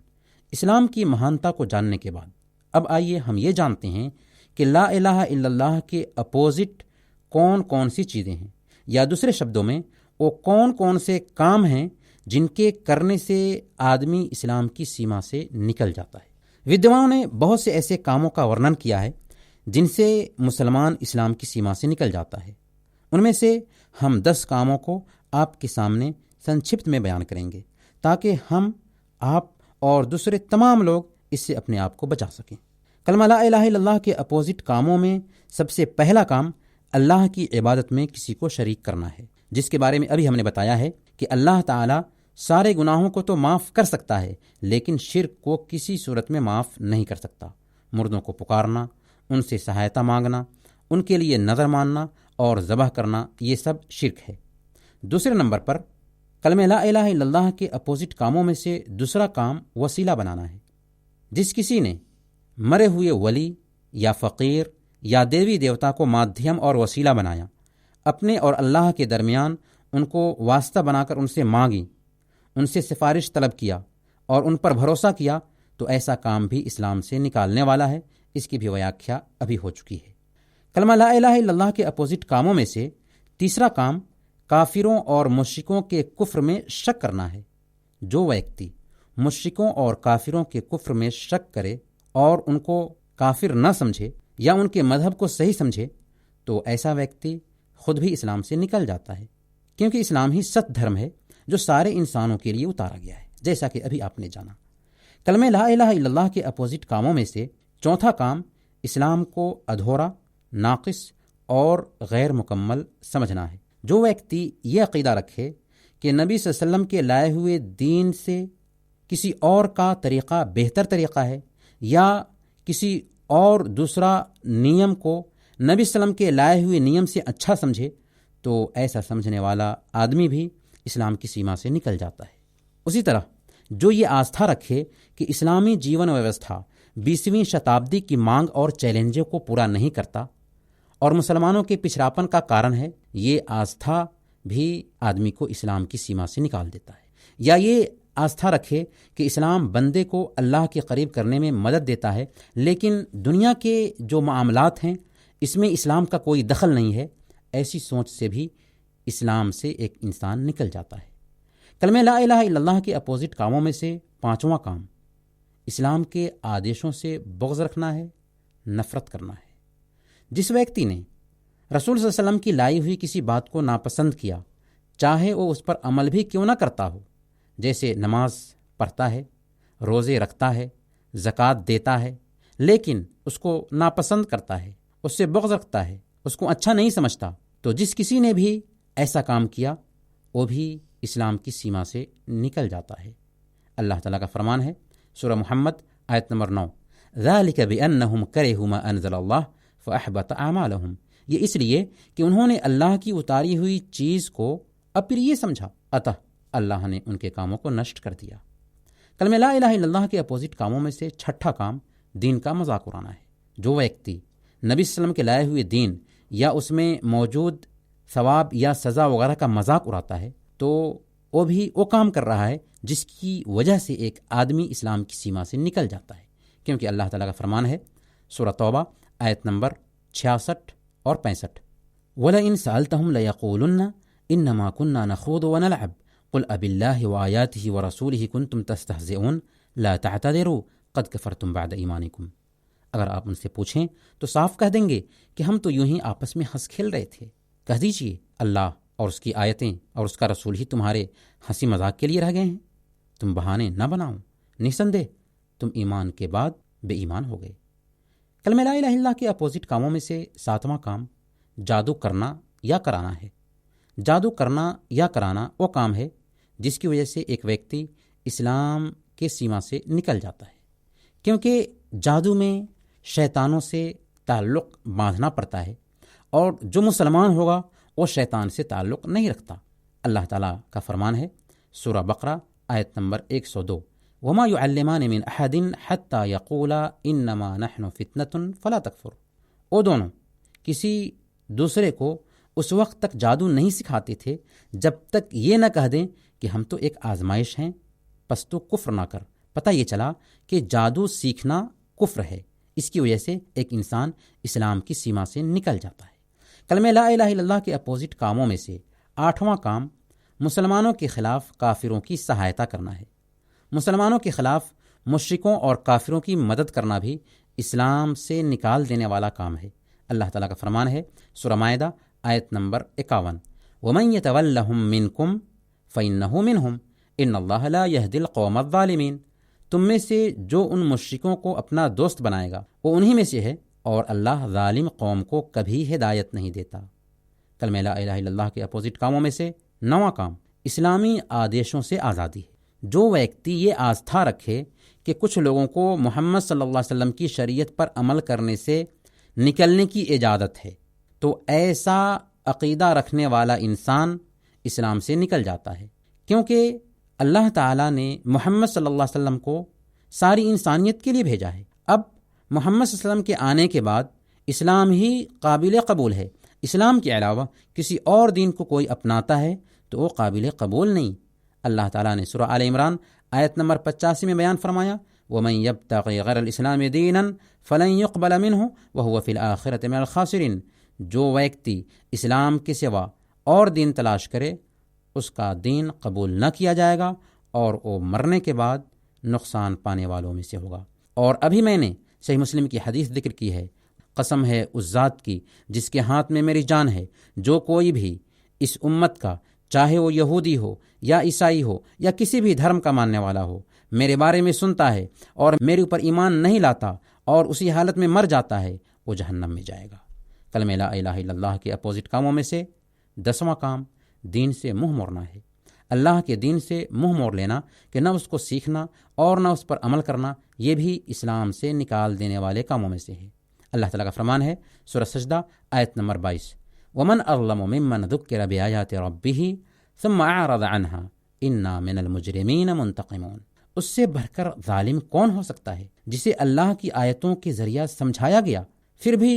اسلام کی مہانتا کو جاننے کے بعد اب آئیے ہم یہ جانتے ہیں کہ لا الہ الا اللہ کے اپوزٹ کون کون سی چیزیں ہیں، یا دوسرے شبدوں میں وہ کون کون سے کام ہیں جن کے کرنے سے آدمی اسلام کی سیما سے نکل جاتا ہے۔ ودوانوں نے بہت سے ایسے کاموں کا ورنن کیا ہے جن سے مسلمان اسلام کی سیما سے نکل جاتا ہے۔ ان میں سے ہم 10 کاموں کو آپ کے سامنے سنکشپت میں بیان کریں گے تاکہ ہم، آپ اور دوسرے تمام لوگ اس سے اپنے آپ کو بچا سکیں۔ کلمہ لا الہ الا اللہ کے اپوزٹ کاموں میں سب سے پہلا کام اللہ کی عبادت میں کسی کو شریک کرنا ہے، جس کے بارے میں ابھی ہم نے بتایا ہے کہ اللہ تعالیٰ سارے گناہوں کو تو معاف کر سکتا ہے لیکن شرک کو کسی صورت میں معاف نہیں کر سکتا۔ مردوں کو پکارنا، ان سے سہایتا مانگنا، ان کے لیے نظر ماننا اور ذبح کرنا، یہ سب شرک ہے۔ دوسرے نمبر پر کلمہ لا الہ الا اللہ کے اپوزٹ کاموں میں سے دوسرا کام وسیلہ بنانا ہے۔ جس کسی نے مرے ہوئے ولی یا فقیر یا دیوی دیوتا کو مادھیم اور وسیلہ بنایا، اپنے اور اللہ کے درمیان ان کو واسطہ بنا کر ان سے مانگی، ان سے سفارش طلب کیا اور ان پر بھروسہ کیا، تو ایسا کام بھی اسلام سے نکالنے والا ہے۔ اس کی بھی ویاکھیا ابھی ہو چکی ہے۔ کلمہ لا الہ الا اللہ کے اپوزٹ کاموں میں سے تیسرا کام کافروں اور مشرکوں کے کفر میں شک کرنا ہے۔ جو ویکتی مشرکوں اور کافروں کے کفر میں شک کرے اور ان کو کافر نہ سمجھے یا ان کے مذہب کو صحیح سمجھے تو ایسا ویکتی خود بھی اسلام سے نکل جاتا ہے، کیونکہ اسلام ہی ست دھرم ہے جو سارے انسانوں کے لیے اتارا گیا ہے، جیسا کہ ابھی آپ نے جانا۔ کلمہ لا الہ الا اللہ کے اپوزٹ کاموں میں سے چوتھا کام اسلام کو ادھورا، ناقص اور غیر مکمل سمجھنا ہے۔ جو ویکتی یہ عقیدہ رکھے کہ نبی صلی اللہ علیہ وسلم کے لائے ہوئے دین سے کسی اور کا طریقہ بہتر طریقہ ہے، یا کسی اور دوسرا نیم کو نبی صلی اللہ علیہ وسلم کے لائے ہوئے نیم سے اچھا سمجھے، تو ایسا سمجھنے والا آدمی بھی اسلام کی سیما سے نکل جاتا ہے۔ اسی طرح جو یہ آستھا رکھے کہ اسلامی جیون ویوستھا 20ویں شتابدی کی مانگ اور چیلنجوں کو پورا نہیں کرتا اور مسلمانوں کے پچھڑاپن کا کارن ہے، یہ آستھا بھی آدمی کو اسلام کی سیما سے نکال دیتا ہے۔ یا یہ آستھا رکھے کہ اسلام بندے کو اللہ کے قریب کرنے میں مدد دیتا ہے، لیکن دنیا کے جو معاملات ہیں اس میں اسلام کا کوئی دخل نہیں ہے، ایسی سوچ سے بھی اسلام سے ایک انسان نکل جاتا ہے۔ کلمہ لا الہ الا اللہ کے اپوزٹ کاموں میں سے پانچواں کام اسلام کے آدیشوں سے بغض رکھنا ہے، نفرت کرنا ہے۔ جس ویکتی نے رسول صلی اللہ علیہ وسلم کی لائی ہوئی کسی بات کو ناپسند کیا، چاہے وہ اس پر عمل بھی کیوں نہ کرتا ہو، جیسے نماز پڑھتا ہے، روزے رکھتا ہے، زکوٰۃ دیتا ہے، لیکن اس کو ناپسند کرتا ہے، اس سے بغض رکھتا ہے، اس کو اچھا نہیں سمجھتا، تو جس کسی نے بھی ایسا کام کیا وہ بھی اسلام کی سیما سے نکل جاتا ہے۔ اللہ تعالیٰ کا فرمان ہے سورہ محمد آیت نمبر 9، ذَلِكَ بِأَنَّهُمْ كَرِهُوا مَا أَنزَلَ اللَّهُ فَأَحْبَطَ أَعْمَالَهُمْ، یہ اس لیے کہ انہوں نے اللہ کی اتاری ہوئی چیز کو اپریہ سمجھا، عطا اللہ نے ان کے کاموں کو نشٹ کر دیا۔ کلمہ لا الہ الا اللہ کے اپوزٹ کاموں میں سے چھٹا کام دین کا مذاق اڑانا ہے۔ جو ویکتی نبی صلی اللہ علیہ وسلم کے لائے ہوئے دین یا اس میں موجود ثواب یا سزا وغیرہ کا مذاق اڑاتا ہے تو وہ بھی وہ کام کر رہا ہے جس کی وجہ سے ایک آدمی اسلام کی سیما سے نکل جاتا ہے، کیونکہ اللہ تعالیٰ کا فرمان ہے سورہ توبہ آیت نمبر 66 اور 65، وَلَئِن سَأَلْتَهُمْ لَيَقُولُنَّ إِنَّمَا كُنَّا نَخُوضُ وَنَلْعَبُ قُلْ أَبِاللَّهِ وَآيَاتِهِ وَرَسُولِهِ كُنْتُمْ تَسْتَهْزِئُونَ لَا تَعْتَذِرُوا قَدْ كَفَرْتُمْ بَعْدَ إِيمَانِكُمْ۔ اگر آپ ان سے پوچھیں تو صاف کہہ دیں گے کہ ہم تو یوں ہی آپس میں ہنس کھیل رہے تھے۔ کہہ دیجئے اللہ اور اس کی آیتیں اور اس کا رسول ہی تمہارے ہنسی مذاق کے لیے رہ گئے ہیں، تم بہانے نہ بناؤ، نسندہ تم ایمان کے بعد بے ایمان ہو گئے۔ کلمہ لا الہ الا اللہ کے اپوزٹ کاموں میں سے 7واں کام جادو کرنا یا کرانا ہے۔ جادو کرنا یا کرانا وہ کام ہے جس کی وجہ سے ایک ویکتی اسلام کے سیما سے نکل جاتا ہے، کیونکہ جادو میں شیطانوں سے تعلق باندھنا پڑتا ہے، اور جو مسلمان ہوگا وہ شیطان سے تعلق نہیں رکھتا۔ اللہ تعالیٰ کا فرمان ہے سورہ بقرہ آیت نمبر 102، وما يعلمان من احد حتى يقولا انما نحن فتنة فلا تكفر۔ وہ دونوں کسی دوسرے کو اس وقت تک جادو نہیں سکھاتے تھے جب تک یہ نہ کہہ دیں کہ ہم تو ایک آزمائش ہیں، پس تو کفر نہ کر۔ پتہ یہ چلا کہ جادو سیکھنا کفر ہے، اس کی وجہ سے ایک انسان اسلام کی سیما سے نکل جاتا ہے۔ کلمہ لا الہ الا اللہ کے اپوزٹ کاموں میں سے 8واں کام مسلمانوں کے خلاف کافروں کی سہایتا کرنا ہے۔ مسلمانوں کے خلاف مشرکوں اور کافروں کی مدد کرنا بھی اسلام سے نکال دینے والا کام ہے۔ اللہ تعالیٰ کا فرمان ہے سورہ مائدہ آیت نمبر 51، وَمَن يَتَوَلَّهُم مِّنكُمْ فَإِنَّهُ مِنْهُمْ إِنَّ اللَّهَ لَا يَهْدِي الْقَوْمَ الظَّالِمِينَ۔ تم میں سے جو ان مشرکوں کو اپنا دوست بنائے گا وہ انہی میں سے ہے، اور اللہ ظالم قوم کو کبھی ہدایت نہیں دیتا۔ کلمہ لا الہ الا اللہ کے اپوزٹ کاموں میں سے 9واں کام اسلامی آدیشوں سے آزادی ہے۔ جو ویکتی یہ آستھا رکھے کہ کچھ لوگوں کو محمد صلی اللہ علیہ وسلم کی شریعت پر عمل کرنے سے نکلنے کی اجازت ہے، تو ایسا عقیدہ رکھنے والا انسان اسلام سے نکل جاتا ہے، کیونکہ اللہ تعالیٰ نے محمد صلی اللہ علیہ وسلم کو ساری انسانیت کے لیے بھیجا ہے۔ اب محمد صلی اللہ علیہ وسلم کے آنے کے بعد اسلام ہی قابل قبول ہے۔ اسلام کے علاوہ کسی اور دین کو کوئی اپناتا ہے تو وہ قابل قبول نہیں۔ اللہ تعالیٰ نے سورہ آل عمران آیت نمبر 85 میں بیان فرمایا، وَمَن يَبْتَغِ غَيْرَ الْإِسْلَامِ دِينًا فَلَن يُقْبَلَ مِنْهُ وَهُوَ فِي الْآخِرَةِ مِنَ الْخَاسِرِينَ۔ جو ویکتی اسلام کے سوا اور دین تلاش کرے اس کا دین قبول نہ کیا جائے گا، اور وہ مرنے کے بعد نقصان پانے والوں میں سے ہوگا۔ اور ابھی میں نے صحیح مسلم کی حدیث ذکر کی ہے، قسم ہے اس ذات کی جس کے ہاتھ میں میری جان ہے، جو کوئی بھی اس امت کا، چاہے وہ یہودی ہو یا عیسائی ہو یا کسی بھی دھرم کا ماننے والا ہو، میرے بارے میں سنتا ہے اور میرے اوپر ایمان نہیں لاتا اور اسی حالت میں مر جاتا ہے، وہ جہنم میں جائے گا۔ کلمہ لا الہ الا اللہ کے اپوزٹ کاموں میں سے 10واں کام دین سے منہ موڑنا ہے۔ اللہ کے دین سے منہ موڑ لینا کہ نہ اس کو سیکھنا اور نہ اس پر عمل کرنا، یہ بھی اسلام سے نکال دینے والے کاموں میں سے ہے۔ اللہ تعالیٰ کا فرمان ہے سورہ سجدہ آیت نمبر 22، وَمَنْ أَظْلَمُ مِمَّنْ ذُكِّرَ بِآيَاتِ رَبِّهِ ثُمَّ أَعْرَضَ عَنْهَا إِنَّا مِنَ الْمُجْرِمِينَ مُنْتَقِمُونَ۔ اس سے بڑھ کر ظالم کون ہو سکتا ہے جسے اللہ کی آیتوں کے ذریعہ سمجھایا گیا پھر بھی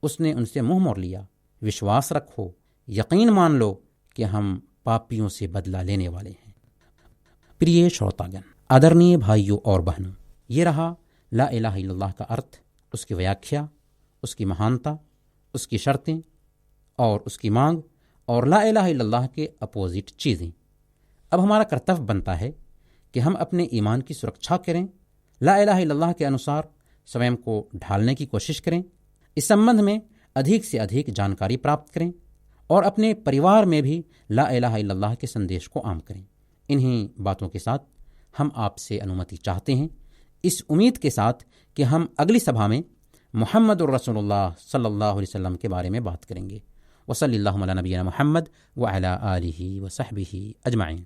اس نے ان سے منہ موڑ لیا۔ وشواس رکھو، یقین مان لو کہ ہم پاپیوں سے بدلہ لینے والے ہیں۔ پریے شروتاگن، آدرنیے بھائیوں اور بہنوں، یہ رہا لا الہ الا اللہ کا ارتھ، اس کی ویاکھیا، اس کی مہانتا، اس کی شرطیں اور اس کی مانگ، اور لا الہ الا اللہ کے اپوزٹ چیزیں۔ اب ہمارا کرتویہ بنتا ہے کہ ہم اپنے ایمان کی سرکشا کریں، لا الہ الا اللہ کے انوسار سویم کو ڈھالنے کی کوشش کریں، اس سمبندھ میں ادھک سے ادھک جانکاری پراپت کریں، اور اپنے پریوار میں بھی لا الہ الا اللہ کے سندیش کو عام کریں۔ انہی باتوں کے ساتھ ہم آپ سے انومتی چاہتے ہیں، اس امید کے ساتھ کہ ہم اگلی سبھا میں محمد الرسول اللہ صلی اللہ علیہ وسلم کے بارے میں بات کریں گے۔ وصلی اللہ علی نبینا محمد وعلی آلہ وصحبہ اجمعین۔